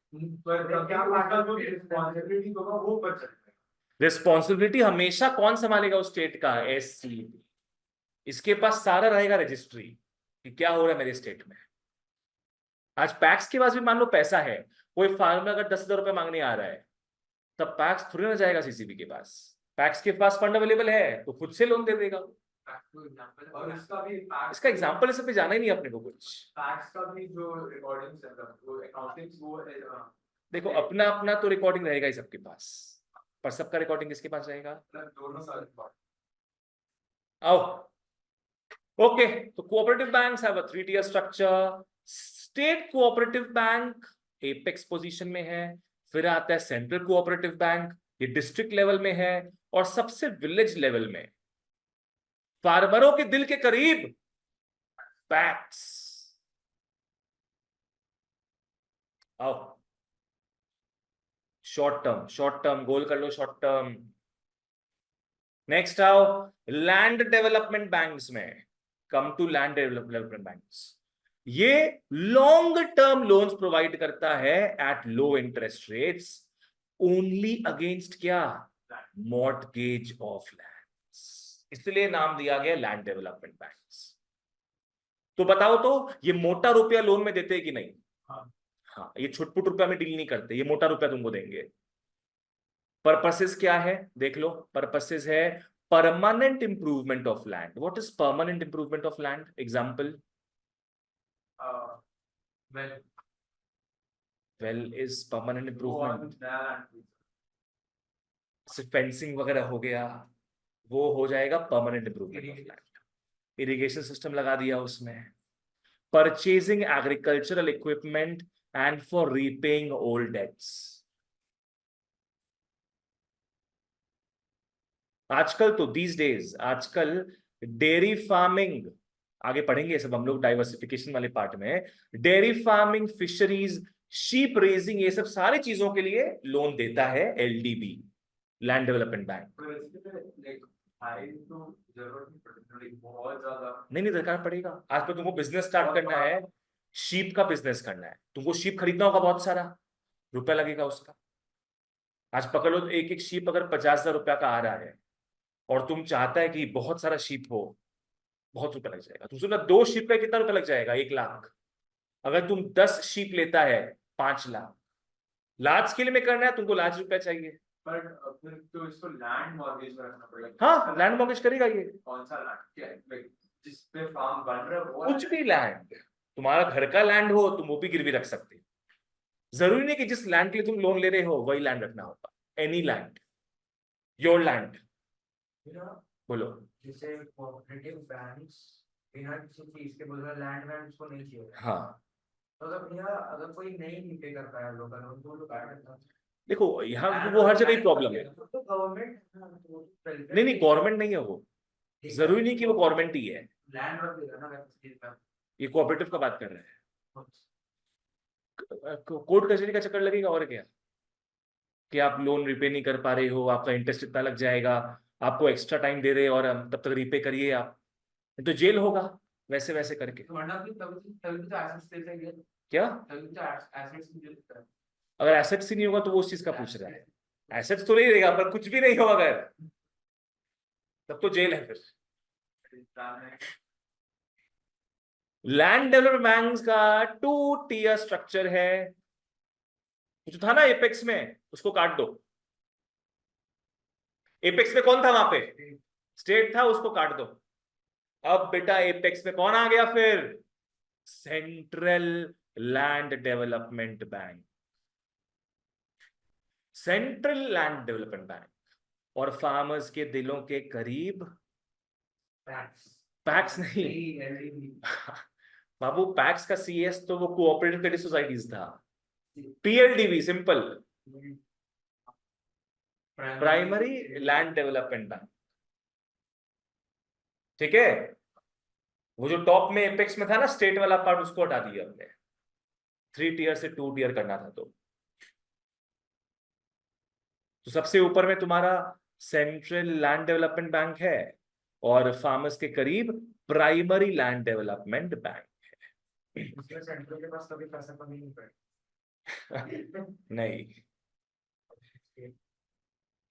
रिस्पॉन्सिबिलिटी होगा वो बच सकता है रिस्पॉन्सिबिलिटी हमेशा कौन संभालेगा उस स्टेट का, एससीबी। इसके पास सारा रहेगा रजिस्ट्री कि क्या हो रहा है मेरे स्टेट में। आज पैक्स के पास भी मान लो पैसा है, कोई फार्मर अगर 10,000 रुपए मांगने आ रहा है, तब पैक्स थोड़ी ना जाएगा सीसीबी के पास, पैक्स के पास फंड अवेलेबल है तो खुद से लोन दे देगा। और इसका एग्जांपल इस पे जाना ही नहीं अपने को कुछ। टैक्स का भी जो रिकॉर्डिंग्स है वो अकाउंटिंग्स वो देखो अपना अपना तो रिकॉर्डिंग रहेगा ही सबके पास, पर सबका रिकॉर्डिंग किसके पास रहेगा? दोनों साल आओ, ओके, तो cooperative banks have a 3 tier structure. State cooperative bank apex position में है, फिर आता है सेंट्रल कोऑपरेटिव बैंक, ये डिस्ट्रिक्ट लेवल में है, और सबसे विलेज लेवल में फार्मरों के दिल के करीब पैक्स। आओ, शॉर्ट टर्म गोल कर लो, शॉर्ट टर्म। नेक्स्ट आओ लैंड डेवलपमेंट बैंक्स में, come to land development banks. ये लॉन्ग टर्म लोन्स प्रोवाइड करता है at low interest rates, only against क्या? मॉर्टगेज ऑफ लैंड्स, इसलिए नाम दिया गया लैंड डेवलपमेंट बैंक्स। तो बताओ तो ये मोटा रुपया लोन में देते हैं कि नहीं? हाँ, ये छुटपुट रुपया में डील नहीं करते, ये मोटा रुपया तुमको देंगे। पर्पसेस क्या है देख लो, पर्पसेस है permanent improvement of land. What is permanent improvement of land? Example, well is permanent improvement, fencing वगैरह हो गया, वो हो जाएगा permanent improvement of land. Irrigation system लगा दिया उसमें, purchasing agricultural equipment and for repaying old debts. आजकल तो दीज डेज, आजकल डेयरी फार्मिंग, आगे पढ़ेंगे सब हम लोग डाइवर्सिफिकेशन वाले पार्ट में, dairy farming, fisheries, sheep raising, ये सब सारी चीजों के लिए लोन देता है एलडीबी, लैंड डेवलपमेंट बैंक। नहीं दरकार पड़ेगा। आज पर तुमको बिजनेस स्टार्ट करना है, शीप का बिजनेस करना है, तुमको शीप खरीदना होगा, बहुत सारा रुपया लगेगा उसका। आज पकड़ लो एक एक शीप अगर 50,000 रुपया का आ रहा है, और तुम चाहता है कि बहुत सारा शीप हो, बहुत रुपया लग जाएगा। तुम सुना 2 शीप का कितना रुपया लग जाएगा? 1 लाख। अगर तुम 10 शीप लेता है 5 लाख। लार्ज स्केल में करना है तुमको लाख रुपया चाहिए, पर फिर तो इसको लैंड मॉर्गेज में रखना पड़ेगा। हाँ लैंड मॉर्गेज करेगा ये। कौन सा लैंड क्या है जिस पे फार्म बन रहा है वो कुछ भी लैंड, तुम्हारा घर का लैंड हो तुम वो भी गिरवी रख सकते हो। जरूरी नहीं कि जिस लैंड के लिए तुम लोन ले रहे हो वही लैंड रखना होगा, एनी लैंड, योर लैंड। बोलो। जैसे कोऑपरेटिव बैंक्स बिना किसी चीज के बोल रहे लैंड वैंड उसको नहीं चाहिए। हाँ, तो अगर भैया अगर कोई नहीं पे कर पाया लोग तो लोग क्या करता है? देखो यहाँ वो हर जगह प्रॉब्लम है। तो गवर्नमेंट नहीं गवर्नमेंट नहीं है वो, जरूरी नहीं कि वो गवर्नमेंट ही है, लैंड रख देगा ना वैसे ये कोऑपरेटिव का बात कर रहे हैं। कोर्ट कचहरी का चक्कर लगेगा और क्या, कि आप लोन रिपे नहीं कर पा रहे हो, आपका इंटरेस्ट इतना लग जाएगा, आपको एक्स्ट्रा टाइम दे रहे हो और तब तक रिपे करिए आप, तो जेल होगा वैसे वैसे करके। क्या अगर एसेट्स ही नहीं होगा तो वो उस चीज का पूछ रहा है, एसेट्स तो नहीं रहेगा पर कुछ भी नहीं हो अगर, तब तो जेल है फिर। लैंड डेवलपमेंट बैंक का 2 tier स्ट्रक्चर है, जो था ना एपेक्स में उसको काट दो। एपेक्स में कौन था वहां पे? स्टेट था, उसको काट दो। अब बेटा एपेक्स में कौन आ गया फिर? Central land development bank. Central land development bank, और फार्मर्स के दिलों के करीब पैक्स नहीं बाबू, पैक्स का सीएस तो वो कोऑपरेटिव क्रेडिट सोसाइटीज था, PLDB simple. Primary land development bank. ठीक है, वो जो टॉप में एपेक्स में था ना स्टेट वाला पार्ट, उसको हटा दिया हमने, 3 टीयर से 2 टीयर करना था। तो सबसे ऊपर में तुम्हारा सेंट्रल लैंड डेवलपमेंट बैंक है, और फार्मर्स के करीब प्राइमरी लैंड डेवलपमेंट बैंक है। उसमें सेंट्रल के पास कभी पैसा कमी नहीं पड़ेगा। नहीं।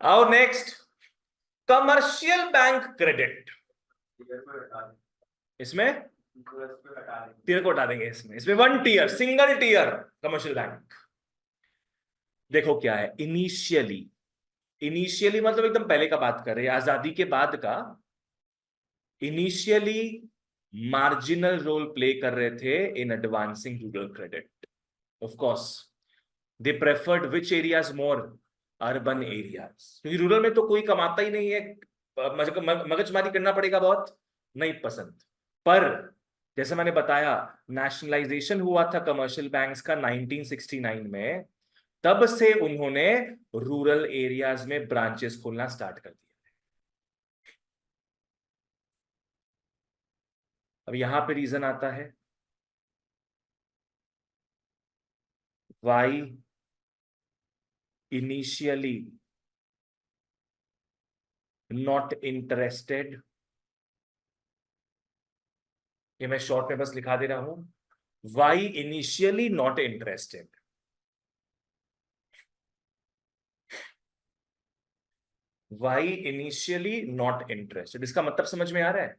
आओ नेक्स्ट, कमर्शियल बैंक क्रेडिट। इसमें टीयर को हटा देंगे, इसमें 1 tier, single tier commercial bank. देखो क्या है, इनिशियली मतलब एकदम पहले का बात कर रहे हैं, आजादी के बाद का। इनिशियली मार्जिनल रोल प्ले कर रहे थे in advancing rural credit. Of course they preferred which areas more, urban areas, क्योंकि रूरल में तो कोई कमाता ही नहीं है, मगजमारी करना पड़ेगा बहुत, नहीं पसंद। पर जैसे मैंने बताया, नेशनलाइजेशन हुआ था कमर्शियल बैंक्स का 1969 में, तब से उन्होंने रूरल एरियाज में ब्रांचेस खोलना स्टार्ट कर दिया। अब यहां पे रीजन आता है, वाई इनिशियली नॉट इंटरेस्टेड। ये मैं शॉर्ट में बस लिखा दे रहा हूं, why initially not interested. Why initially not interested, इसका मतलब समझ में आ रहा है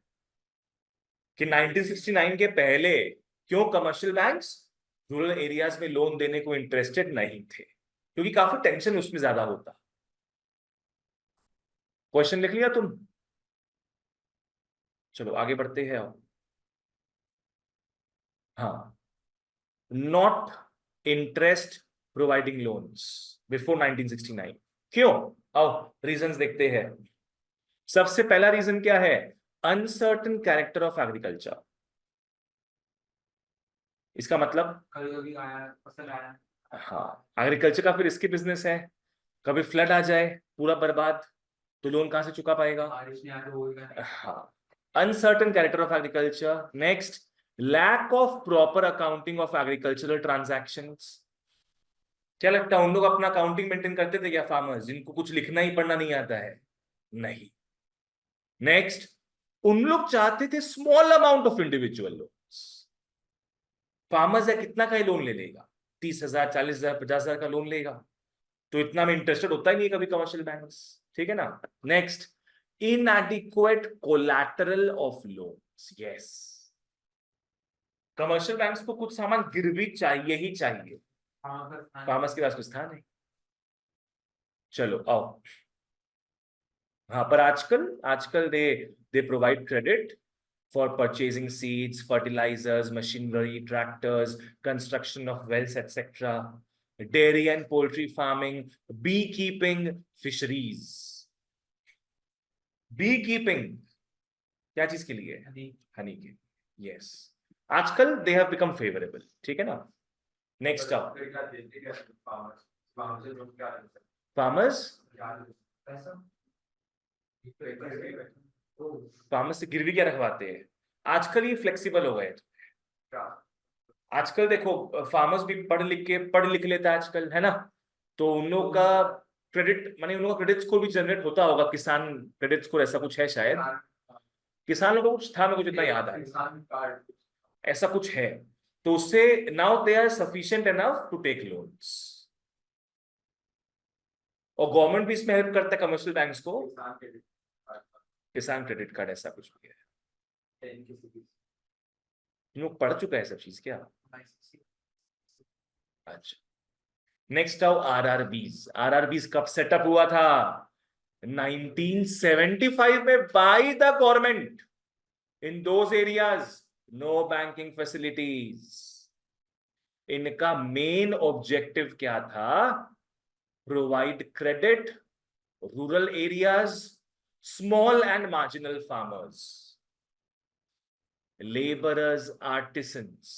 कि 1969 के पहले क्यों कमर्शियल बैंक्स रूरल एरियाज में लोन देने को इंटरेस्टेड नहीं थे, क्योंकि काफी टेंशन उसमें ज्यादा होता। क्वेश्चन लिख लिया तुम? चलो आगे बढ़ते हैं। हाँ, not interest providing loans before 1969। क्यों? आओ रीजंस देखते हैं। सबसे पहला रीजन क्या है? Uncertain character of agriculture. इसका मतलब कभी आया फसल आया। हाँ, एग्रीकल्चर का फिर रिस्की बिजनेस है, कभी फ्लड आ जाए पूरा बर्बाद, तो लोन कहां से चुका पाएगा? बारिश नहीं आती होगा। हाँ, uncertain character of agriculture. Next, lack of proper accounting of agricultural transactions. क्या लगता है उन लोग अपना अकाउंटिंग मेंटेन करते थे क्या, फार्मर्स जिनको कुछ लिखना ही पढ़ना नहीं आता है? नहीं। नेक्स्ट, उन लोग चाहते थे small amount of individual loans. Farmers है कितना का ही लोन ले लेगा, 30,000, 40,000, 50,000 का लोन लेगा, तो इतना में इंटरेस्टेड होता ही नहीं कभी कमर्शियल बैंक्स। ठीक है ना। Next, इनएडिक्वेट collateral of loans. Yes, commercial banks को कुछ सामान गिरवी चाहिए ही चाहिए, फार्मर्स के पास कुछ था नहीं। चलो आओ, हाँ, पर आजकल आजकल they provide credit for purchasing seeds, fertilisers, machinery, tractors, construction of wells etcetera, dairy and poultry farming, bee keeping, fisheries. Bee keeping क्या चीज के लिए? हनी के। यस, आजकल दे हैव बिकम फेवरेबल। ठीक है ना। नेक्स्ट अप, फार्मर्स फार्मर्स से गिरवी क्या रखवाते हैं? आजकल ये फ्लेक्सिबल हो गए। आजकल देखो, फार्मर्स भी पढ़ लिख लेता है आजकल, है ना, तो उन लोगों का क्रेडिट, माने उन लोगों का क्रेडिट स्कोर भी जनरेट होता होगा, किसान क्रेडिट स्कोर ऐसा कुछ है शायद, किसान लोगों को कुछ था, मेरे को जितना याद है ऐसा कुछ है, तो उससे now they are sufficient enough to take loans, और गवर्नमेंट भी इसमें हेल्प करता है कमर्शियल बैंक्स को, किसान क्रेडिट कार्ड ऐसा कुछ भी है। तुम लोग पढ़ चुका है सब चीज क्या? अच्छा, नेक्स्ट आओ आरआरबीज। आरआरबीज कब सेटअप हुआ था? 1975 में by the government in those areas, no banking facilities. इनका मेन ऑब्जेक्टिव क्या था? Provide credit rural areas, small and marginal farmers, labourers, artisans.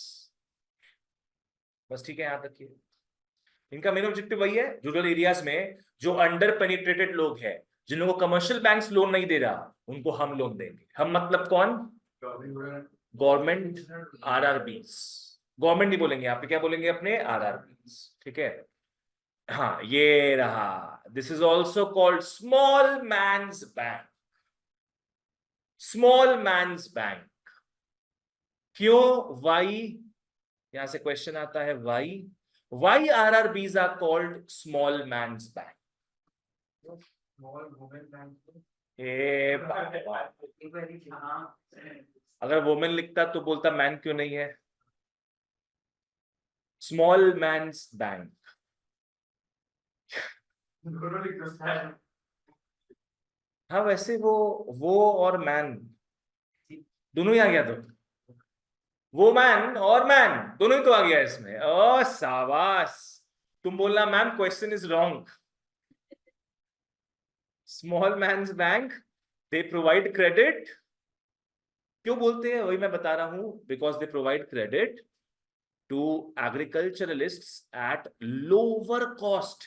बस ठीक है, याद रखिए। इनका मेन ऑब्जेक्टिव वही है, रूरल एरियाज में जो अंडर पेनिट्रेटेड लोग हैं, जिन लोगों को कमर्शियल बैंक्स लोन नहीं दे रहा, उनको हम लोन देंगे। हम मतलब कौन? Government, RRBs. गवर्नमेंट नहीं बोलेंगे यहाँ पे, क्या बोलेंगे अपने? आरआरबीज। ठीक है, हाँ ये रहा। This is also called small man's bank. Small man's bank क्यों? वाई? यहां से क्वेश्चन आता है, why RRBs are called small man's bank? अगर वुमेन लिखता तो बोलता मैन क्यों नहीं है? Small man's bank. हाँ वैसे वो और मैन दोनों ही आ गया, तो वो मैन और मैन दोनों ही तो आ गया इसमें। ओ शाबाश, तुम बोलना ma'am question is wrong. Small man's bank, they provide credit. क्यों बोलते हैं? वही मैं बता रहा हूं, because they provide credit to agriculturalists at lower cost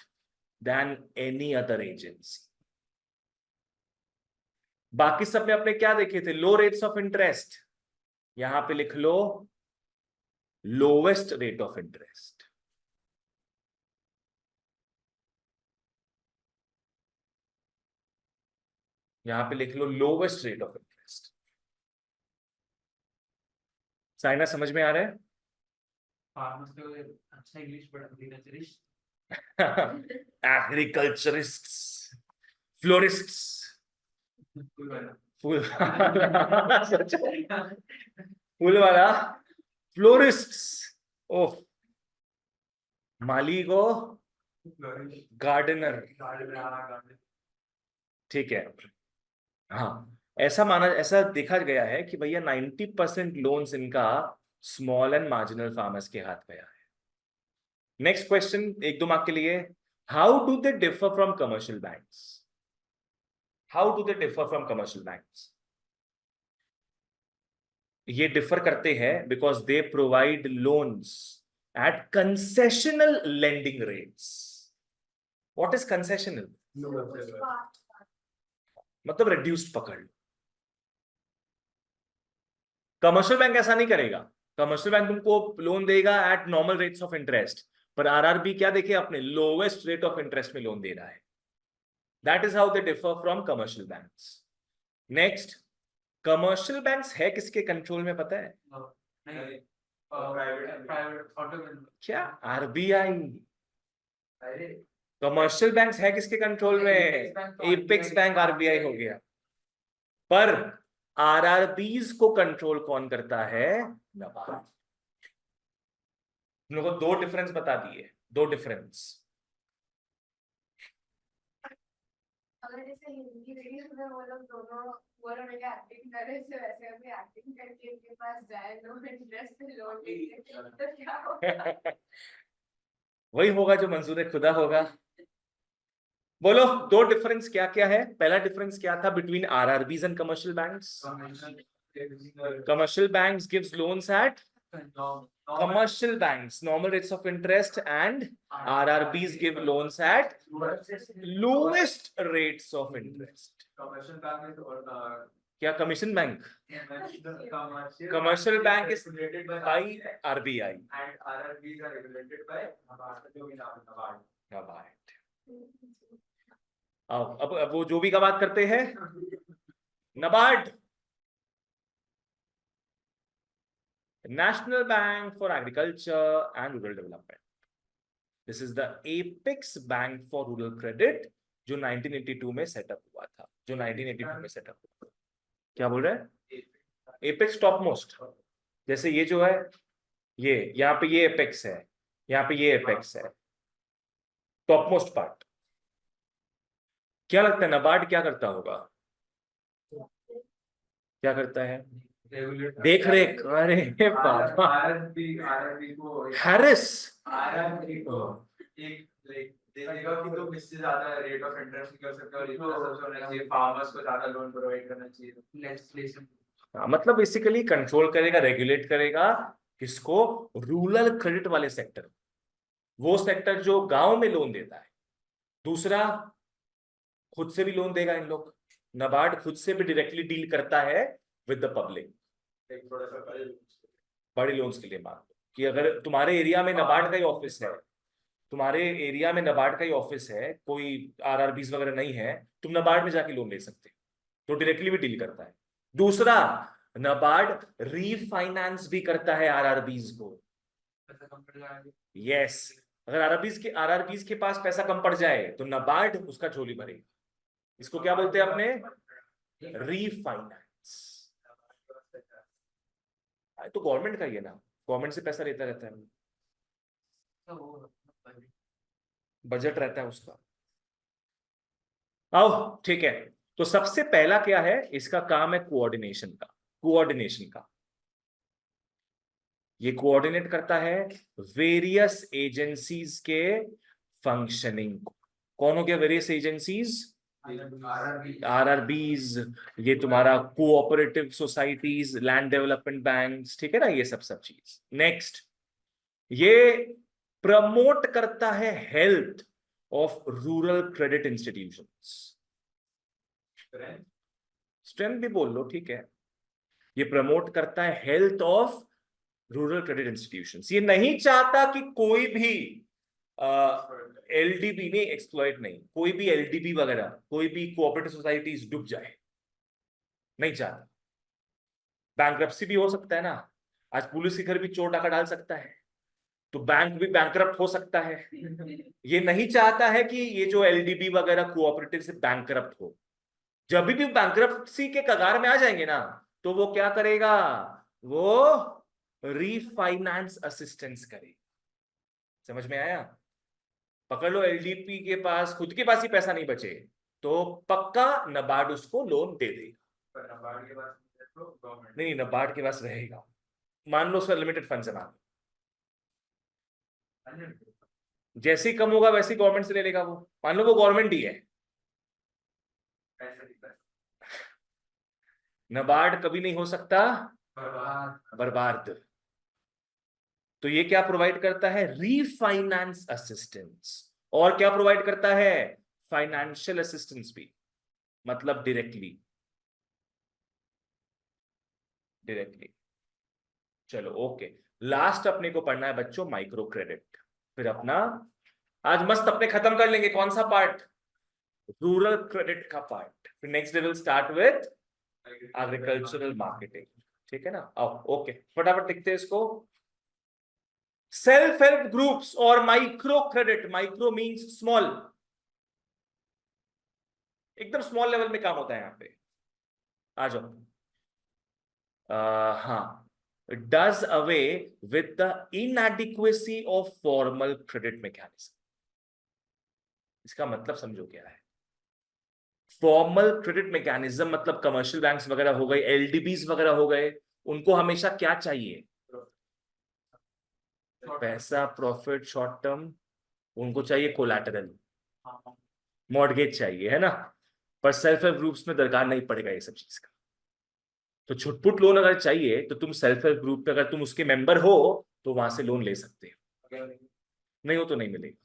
than any other agency. बाकी सब में अपने क्या देखे थे? Low rates of interest. यहां पे लिख लो लोवेस्ट रेट ऑफ इंटरेस्ट। यहां पे लिख लो lowest rate of interest. Saina समझ में आ रहा है? अच्छा इंग्लिश एग्रीकल्चरिस्ट, एग्रीकल्चरिस्ट्स, फ्लोरिस्ट्स, फूल फूल वाला, फ्लोरिस्ट्स। ओह, माली को गार्डनर। ठीक है, हाँ ऐसा देखा गया है कि भैया 90% लोन्स इनका स्मॉल एंड मार्जिनल फार्मर्स के हाथ गया है। नेक्स्ट क्वेश्चन, एक दो मार्क के लिए। How do they differ from commercial banks? How do they differ from commercial banks? ये डिफर करते हैं because they provide loans at concessional lending rates. What is concessional? मतलब रिड्यूस्ड पकड़ लो। कमर्शियल बैंक ऐसा नहीं करेगा। कमर्शियल बैंक तुमको लोन देगा at normal rates of interest, पर आरआरबी क्या देखे अपने? लोवेस्ट रेट ऑफ इंटरेस्ट में लोन दे रहा है। That is how they differ from commercial banks. Next, commercial banks है किसके कंट्रोल में पता है? क्या? आरबीआई। कमर्शियल बैंक्स है किसके कंट्रोल में? एपेक्स बैंक आरबीआई हो गया। पर आरआरबीज को कंट्रोल कौन करता है? नबार्ड। हम लोग को दो डिफरेंस बता दिए, दो डिफरेंस। अगर जैसे हिंदी वीडियो में वो लोग दोनों वो लोग एक्टिंग कर रहे थे, वैसे अभी एक्टिंग करके इनके पास जाए लो इंटरेस्ट पे लोन तो क्या होगा? वही होगा जो मंजूर खुदा होगा। बोलो दो डिफरेंस क्या क्या है? पहला डिफरेंस क्या था between RRBs and commercial banks? Commercial banks gives loans at commercial banks normal rates of interest, and RRBs give loans at lowest rates of interest. Commercial bank में तो क्या commission bank? commercial bank is regulated by by RBI and RRBs are regulated by NABARD. अब वो जो भी का बात करते हैं, NABARD, National Bank for Agriculture and Rural Development. This is the apex bank for rural credit जो 1982 में सेटअप हुआ था, जो 1982 में सेटअप हुआ। क्या बोल रहे हैं? Apex top most. जैसे ये जो है, ये यहाँ पे ये एपेक्स है, यहाँ पे ये एपेक्स है, टॉप मोस्ट पार्ट। क्या लगता है नबार्ड क्या करता होगा? क्या करता है? देख रेख। अरे बाबा, हैरिस एक देखेगा कि तुम इससे ज्यादा रेट ऑफ इंटरेस्ट कर सकते हो और इतना सबसे होना चाहिए, फार्मर्स को ज्यादा लोन प्रोवाइड करना चाहिए, लेजिस्लेशन। मतलब बेसिकली कंट्रोल करेगा, रेगुलेट करेगा किसको? रूरल क्रेडिट वाले सेक्टर। वो सेक्टर जो गांव में लोन देता है। दूसरा, खुद से भी लोन देगा इन लोग। नाबार्ड खुद से भी डायरेक्टली डील करता है विद द पब्लिक। एक थोड़ा सा बड़ी लोन्स के लिए मान लो कि अगर तुम्हारे एरिया में नाबार्ड का ही ऑफिस है, तुम्हारे एरिया में नाबार्ड का ही ऑफिस है, कोई आरआरबीज वगैरह नहीं है, तुम नाबार्ड में जाके लोन ले सकते हो, तो डायरेक्टली भी डील करता है। दूसरा, नाबार्ड रीफाइनेंस भी करता है आरआरबीज को। पैसा कम पड़ जाएगा। यस, अगर आरआरबीज के पास पैसा कम पड़ जाए तो नाबार्ड उसका झोली भरेगा। इसको क्या बोलते हैं अपने? रीफाइनेंस। तो गवर्नमेंट का ही है ना, गवर्नमेंट से पैसा लेता रहता है, बजट रहता है उसका। आओ ठीक है, तो सबसे पहला क्या है, इसका काम है कोऑर्डिनेशन का। ये कोऑर्डिनेट करता है वेरियस एजेंसीज के फंक्शनिंग को। कौन हो गया वेरियस एजेंसीज? आरआरबीज, ये तुम्हारा cooperative societies, land development banks, ठीक है ना, ये सब चीज। नेक्स्ट, ये प्रमोट करता है health of rural credit institutions. Strength भी बोल लो, ठीक है। ये प्रमोट करता है health of rural credit institutions. ये नहीं चाहता कि कोई भी एलडीबी नहीं, एक्सप्लॉइट नहीं, कोई भी एलडीबी वगैरह, कोई भी कोऑपरेटिव सोसाइटीज डूब जाए, नहीं चाहता। बैंक्रप्सी भी हो सकता है ना, आज पुलिस के घर भी चोर डाका डाल सकता है, तो बैंक भी बैंकरप्ट हो सकता है। ये नहीं चाहता है कि ये जो एलडीबी वगैरह कोऑपरेटिव से बैंकरप्ट हो। जब भी बैंकरप्सी के कगार में आ जाएंगे ना, तो वो क्या करेगा? वो रीफाइनेंस असिस्टेंस करेगा। समझ में आया? पकड़ लो, एलडीपी के पास खुद के पास ही पैसा नहीं बचे तो पक्का नाबार्ड उसको लोन दे देगा। पर नाबार्ड के पास तो गवर्नमेंट नहीं, नाबार्ड के पास रहेगा। मान लो उसका लिमिटेड फंड है, मान लो जैसे ही कम होगा वैसे ही गवर्नमेंट से ले लेगा वो। मान लो वो गवर्नमेंट ही है, पैसे नहीं नाबार्ड कभी नहीं हो सकता बर्बाद। तो ये क्या प्रोवाइड करता है? Refinance assistance. और क्या प्रोवाइड करता है? फाइनेंशियल असिस्टेंस भी, मतलब डायरेक्टली। चलो ओके, लास्ट अपने को पढ़ना है बच्चों माइक्रो क्रेडिट। फिर अपना आज मस्त अपने खत्म कर लेंगे कौन सा पार्ट? रूरल क्रेडिट का पार्ट। फिर next day will start with agricultural marketing. ठीक है ना? आओ ओके, फटाफट लिखते हैं इसको। सेल्फ हेल्प ग्रुप्स और micro credit. Micro means small, एकदम स्मॉल लेवल में काम होता है यहां पे। आ जाओ। हाँ, does away with the inadequacy of formal credit mechanism. इसका मतलब समझो क्या है? फॉर्मल क्रेडिट मैकेनिज्म मतलब कमर्शियल बैंक्स वगैरह हो गए, एलडीबीज वगैरह हो गए, उनको हमेशा क्या चाहिए? पैसा, प्रॉफिट, शॉर्ट टर्म। उनको चाहिए कोलैटरल, मॉर्गेज चाहिए, है ना। पर सेल्फ हेल्प ग्रुप्स में दरकार नहीं पड़ेगा ये सब चीज का। तो छुटपुट लोन अगर चाहिए तो तुम सेल्फ हेल्प ग्रुप पे, अगर तुम उसके मेंबर हो तो वहां से लोन ले सकते हो। नहीं हो तो नहीं मिलेगा,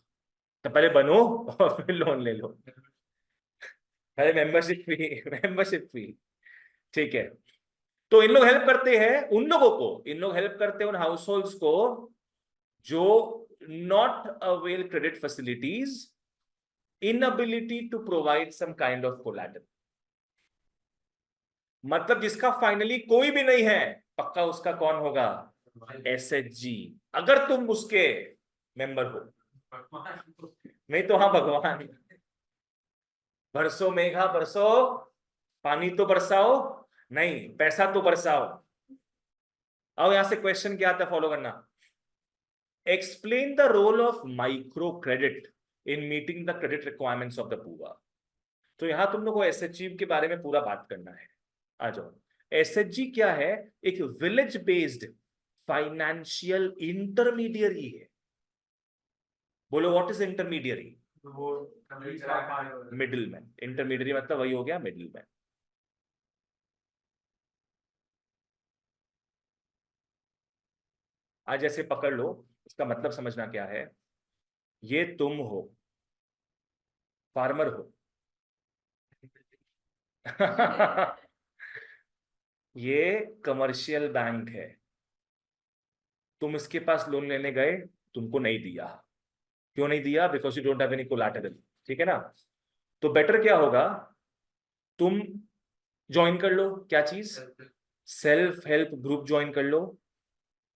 तो पहले बनो और फिर लोन ले लो। पहले मेंबरशिप फी। ठीक है, तो इन लोग हेल्प करते हैं उन लोगों को, इन लोग हेल्प करते हैं उन हाउस होल्ड्स को जो not avail credit facilities, inability to provide some kind of collateral. मतलब जिसका फाइनली कोई भी नहीं है, पक्का उसका कौन होगा? एसएचजी, अगर तुम उसके मेंबर हो। नहीं तो हाँ भगवान, बरसो मेघा बरसो, पानी तो बरसाओ, नहीं पैसा तो बरसाओ। अब यहां से क्वेश्चन क्या आता है, फॉलो करना। Explain the role of micro credit in meeting the credit requirements of the poor. तो यहां तुम लोग को एसएचजी के बारे में पूरा बात करना है। आ जाओ। एसएचजी क्या है? एक विलेज बेस्ड फाइनेंशियल इंटरमीडियरी है। बोलो what is intermediary? Middleman. Intermediary मतलब वही हो गया मिडिलमैन। आज ऐसे पकड़ लो, इसका मतलब समझना क्या है। ये तुम हो, फार्मर हो। ये कमर्शियल बैंक है, तुम इसके पास लोन लेने गए, तुमको नहीं दिया। क्यों नहीं दिया? Because you don't have any collateral. ठीक है ना? तो बेटर क्या होगा, तुम ज्वाइन कर लो। क्या चीज? सेल्फ हेल्प ग्रुप ज्वाइन कर लो।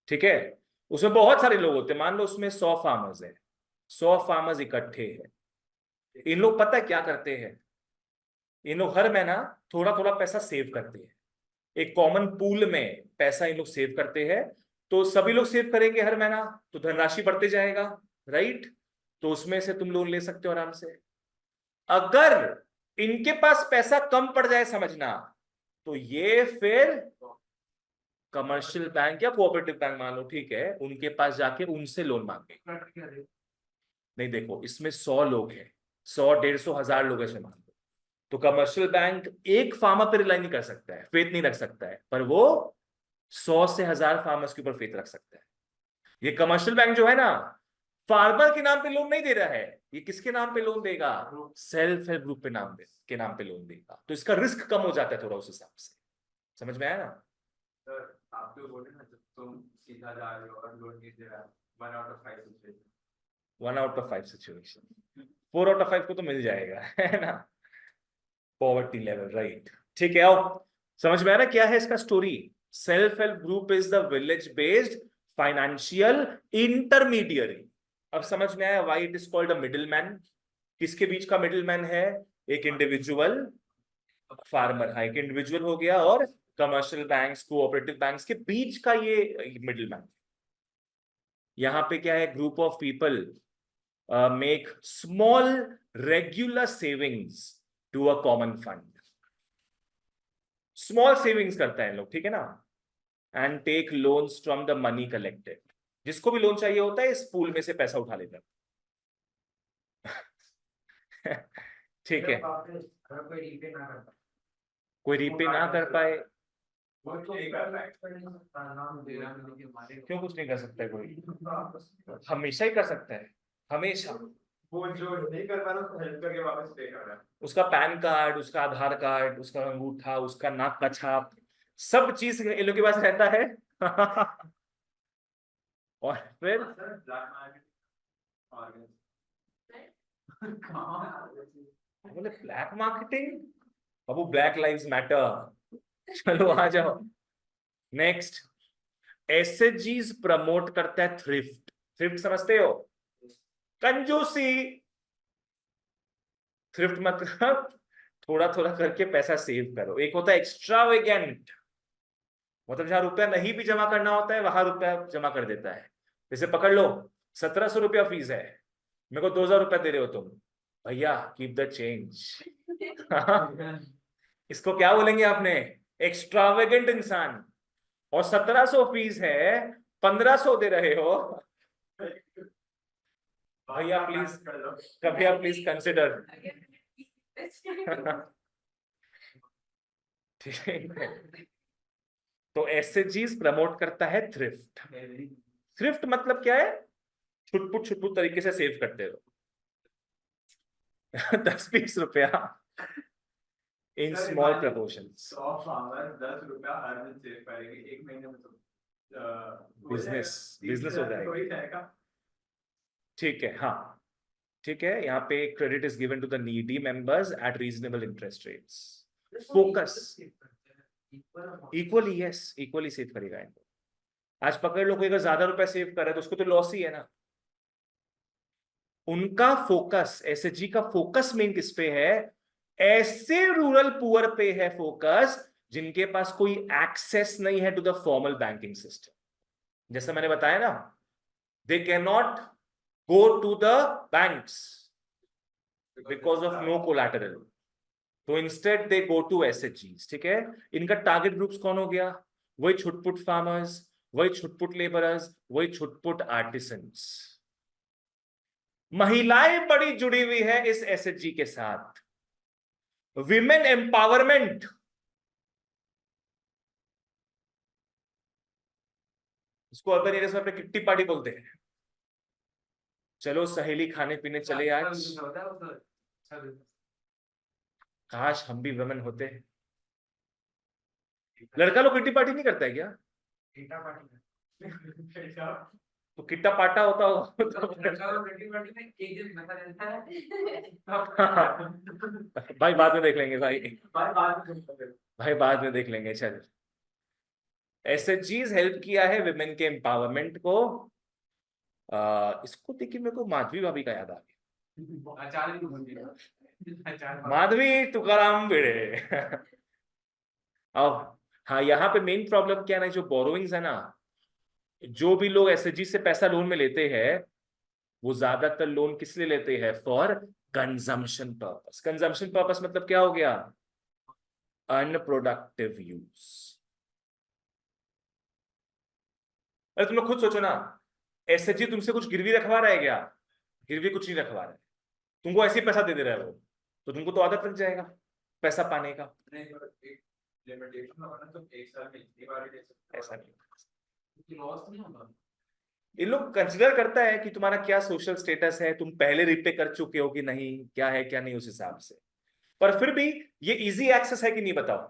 ठीक है? उसमें बहुत सारे लोग होते हैं, मान लो उसमें 100 फार्मर्स है, 100 फार्मर्स इकट्ठे हैं। इन लोग पता है क्या करते हैं? इन लोग हर महीना थोड़ा थोड़ा पैसा सेव करते हैं, एक कॉमन पूल में पैसा इन लोग सेव करते हैं। तो सभी लोग सेव करेंगे हर महीना, तो धनराशि बढ़ते जाएगा। राइट? तो उसमें से तुम लोन ले सकते हो आराम से। अगर इनके पास पैसा कम पड़ जाए, समझना, तो ये फिर कमर्शियल बैंक या कोऑपरेटिव बैंक मान लो, ठीक है, उनके पास जाके उनसे लोन मांगे। नहीं देखो, इसमें 100 लोग हैं, 100, 150, 1000 लोग ऐसे मान लो। तो कमर्शियल बैंक एक फार्मर पर रिलाई नहीं कर सकता है, फेथ नहीं रख सकता है, पर वो 100 से 1000 फार्मर्स के ऊपर फेथ रख सकता है। ये कमर्शियल बैंक जो है ना, फार्मर के नाम पे लोन नहीं दे रहा है, ये किसके नाम पे लोन देगा? सेल्फ हेल्प ग्रुप के नाम पे लोन देगा। तो इसका रिस्क कम हो जाता है थोड़ा उस हिसाब से। समझ में आया ना? सर आप जो बोले ना, जब तुम सीधा जा रहे हो और लोन नहीं दे रहा, 1 out of 5 situation, 1 out of 5 situation, 4 out of 5 को तो मिल जाएगा, है ना? Poverty level, right. ठीक है, आओ समझ में आ रहा है क्या है इसका story. Self help group is the village based financial intermediary. अब समझ में आया why it is called a middle man. किसके बीच का मिडिल मैन है? एक इंडिविजुअल फार्मर, हाँ, एक इंडिविजुअल हो गया, और कमर्शियल बैंक्स, कोऑपरेटिव बैंक्स के बीच का ये मिडिल मैन। यहां पे क्या है? Group of people make small regular savings to a common fund. Small savings करता है लोग, ठीक है ना? And take loans from the money collected. जिसको भी लोन चाहिए होता है, इस पूल में से पैसा उठा लेता है। ठीक है? कोई रीपे ना कर पाए, क्यों कुछ नहीं कर सकता है कोई? हमेशा ही कर सकता है, हमेशा। वो जो नहीं कर पा रहा उसको हेल्प करके वापस पे कर रहा है। उसका पैन कार्ड, उसका आधार कार्ड, उसका अंगूठा, उसका नाक का छाप, सब चीज इन लोग के पास रहता है। और फिर सर ब्लैक मार्केट और बोले ब्लैक मार्केटिंग, बाबू ब्लैक लाइव्स मैटर। चलो आ जाओ नेक्स्ट। एसएचजीज प्रमोट करता है थ्रिफ्ट। थ्रिफ्ट समझते हो? कंजूसी। थ्रिफ्ट मतलब थोड़ा थोड़ा करके पैसा सेव करो। एक होता है एक्स्ट्रावेगेंट, मतलब जहां रुपया नहीं भी जमा करना होता है वहां रुपया जमा कर देता है। जैसे पकड़ लो, 1700 रुपया फीस है, मेरे को 2000 रुपया दे रहे हो तुम, भैया कीप द चेंज। इसको क्या बोलेंगे आपने? एक्स्ट्रावेगेंट इंसान। और 1700 फीस है, 1500 दे रहे हो, भैया प्लीज, भैया प्लीज कंसिडर। ठीक है? तो एसएचजीज प्रमोट करता है थ्रिफ्ट। थ्रिफ्ट मतलब क्या है? छुटपुट छुटपुट तरीके से सेव करते हो। 10-20 रुपया इन स्मॉल प्रपोर्शंस। 100 फार्मर 10 रुपया हर दिन सेव करेंगे एक महीने में, तो बिजनेस बिजनेस हो जाएगा। वही जाएगा। ठीक है, हाँ, ठीक है। यहाँ पे credit is given to the needy members at reasonable interest rates. Focus equally, yes, equally save करेगा इनको। आज पकड़ लो कोई अगर ज्यादा रुपया सेव कर रहा है तो उसको तो लॉस ही है ना। उनका फोकस, एसएचजी का फोकस मेन किस पे है? ऐसे रूरल पुअर पे है फोकस जिनके पास कोई एक्सेस नहीं है to the formal banking system. जैसा मैंने बताया ना, they can not go to the banks because of no collateral, तो इंस्टेड दे गो टू एसएचजीज। ठीक है? इनका टारगेट ग्रुप्स कौन हो गया? वही छुटपुट फार्मर्स, वही छुटपुट लेबरर्स, वही छुटपुट आर्टिसंस। महिलाएं बड़ी जुड़ी हुई है इस एसएचजी के साथ। विमेन एम्पावरमेंट, इसको अर्बन एरियाज में अपने किट्टी पार्टी बोलते हैं। चलो सहेली खाने पीने चले आज। काश हम भी वुमेन होते। लड़का लोग किट्टी पार्टी नहीं करता है क्या? तो किट्टा पाटा होता होगा भाई बाद में देख लेंगे भाई बाद में देख लेंगे। चल, ऐसे चीज हेल्प किया है विमेन के एम्पावरमेंट को। इसको देखिए मेरे को माधवी भाभी का याद आ गया। माधवी तुकाराम भिड़े अब हाँ, यहाँ पे मेन प्रॉब्लम क्या है ना, जो बोरोइंग्स है ना, जो भी लोग एसएचजी से पैसा लोन में लेते हैं वो ज्यादातर लोन किस लिए लेते हैं? For consumption purpose. Consumption purpose मतलब क्या हो गया? Unproductive use. अरे तुम लोग खुद सोचो ना, एसएचजी तुमसे कुछ गिरवी रखवा रहा है क्या? गिरवी कुछ नहीं रखवा रहा है, तुमको ऐसे ही पैसा दे दे रहा है वो, तो तुमको तो आदत लग जाएगा पैसा पाने का। लिमिटेशन होगा ना, तो एक साल में इतनी बार ही दे सकते हो। ऐसा नहीं, लॉस नहीं होगा। ये लोग कंसिडर करता है कि तुम्हारा क्या सोशल स्टेटस है, तुम पहले रिपे कर चुके हो कि नहीं, क्या है क्या नहीं, उस हिसाब से। पर फिर भी ये इजी एक्सेस है कि नहीं बताओ?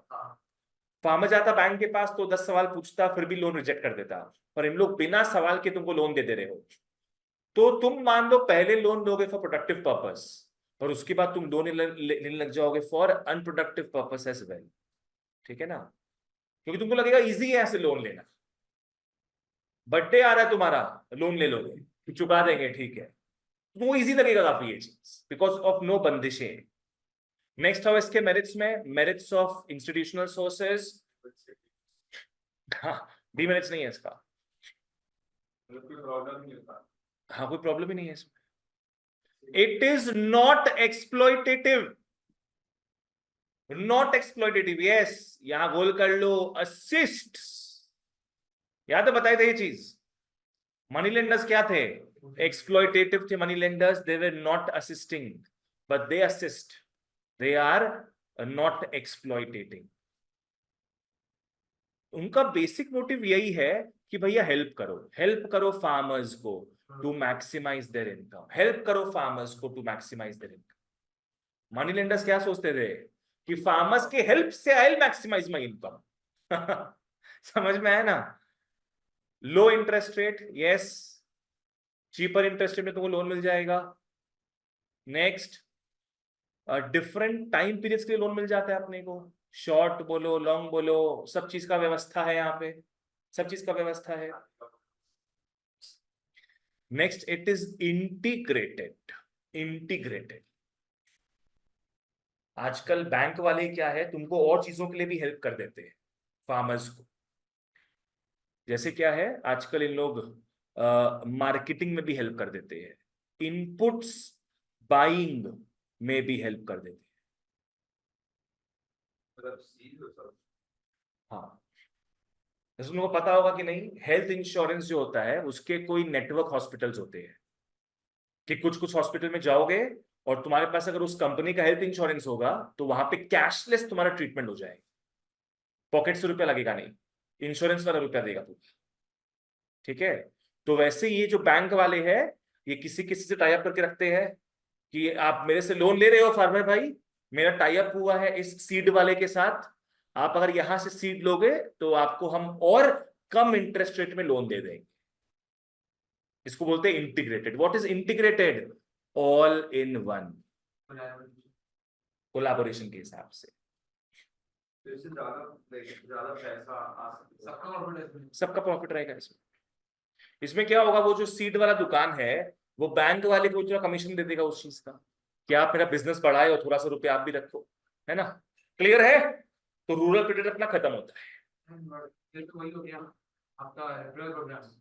फार्मर जाता बैंक के पास तो 10 सवाल पूछता, फिर भी लोन रिजेक्ट कर देता। पर इन लोग बिना सवाल के तुमको लोन दे दे रहे हो। तो तुम मान लो पहले लोन लोगे फॉर प्रोडक्टिव पर्पस, और उसके बाद तुम लोन लेने लग जाओगे for unproductive purpose as well. ठीक है ना? क्योंकि तुमको लगेगा इजी है ऐसे लोन लेना। बर्थडे आ रहा है तुम्हारा, लोन ले लोगे, चुका देंगे, ठीक है, वो इजी लगेगा काफी ये चीज, बिकॉज ऑफ नो बंदिशें। नेक्स्ट है इसके मेरिट्स में, merits of institutional sources. Demerits नहीं है इसका। कोई प्रॉब्लम नहीं होता। हाँ, कोई प्रॉब्लम ही नहीं है इसमें। It is not exploitative. Not exploitative, yes, यहां गोल कर लो, असिस्ट। याद है बताए थे ये चीज? मनी लेंडर्स क्या थे? एक्सप्लॉइटेटिव थे money lenders, they were not assisting, but they assist, they are not exploitating. उनका बेसिक मोटिव यही है कि भैया हेल्प करो फार्मर्स को to maximise their income, help करो फार्मर्स को to maximise their income. Money lenders क्या सोचते थे कि फार्मर्स के हेल्प से I will maximise my income. समझ में आया ना? Low interest rate, yes, cheaper interest rate में तुमको लोन मिल जाएगा। नेक्स्ट, डिफरेंट टाइम पीरियड्स के लिए लोन मिल जाता है अपने को, शॉर्ट बोलो लॉन्ग बोलो, सब चीज का व्यवस्था है यहाँ पे, सब चीज का व्यवस्था है। Next, it is integrated. Integrated, आजकल बैंक वाले क्या है, तुमको और चीजों के लिए भी हेल्प कर देते हैं फार्मर्स को। जैसे क्या है, आजकल इन लोग मार्केटिंग में भी हेल्प कर देते हैं, इनपुट्स बाइंग में भी हेल्प कर देते हैं। हाँ, जैसे तुमको पता होगा कि नहीं, हेल्थ इंश्योरेंस जो होता है उसके कोई नेटवर्क हॉस्पिटल्स होते हैं, कि कुछ कुछ हॉस्पिटल में जाओगे और तुम्हारे पास अगर उस कंपनी का हेल्थ इंश्योरेंस होगा तो वहां पे कैशलेस तुम्हारा ट्रीटमेंट हो जाएगा, पॉकेट से रुपया लगेगा नहीं, इंश्योरेंस वाला रुपया देगा तुम्हें। ठीक है? तो वैसे ये जो बैंक वाले हैं, ये किसी किसी से टाई अप करके रखते हैं कि आप मेरे से लोन ले रहे हो फार्मर भाई, मेरा टाई अप हुआ है इस सीड वाले के साथ, आप अगर यहां से सीड लोगे तो आपको हम और कम इंटरेस्ट रेट में लोन दे देंगे। इसको बोलते हैं integrated. What is integrated? All in one, collaboration के हिसाब से। ज्यादा पैसा आ सकता, सबका प्रॉफिट रहेगा इसमें। इसमें क्या होगा, वो जो सीड वाला दुकान है वो बैंक वाले को थोड़ा कमीशन दे देगा उस चीज का, कि आप मेरा बिजनेस बढ़ाए और थोड़ा सा रुपया आप भी रखो, है ना? क्लियर है? तो रूरल क्रेडिट अपना खत्म होता है। ये तो वही हो गया आपका रेफरल प्रोग्राम।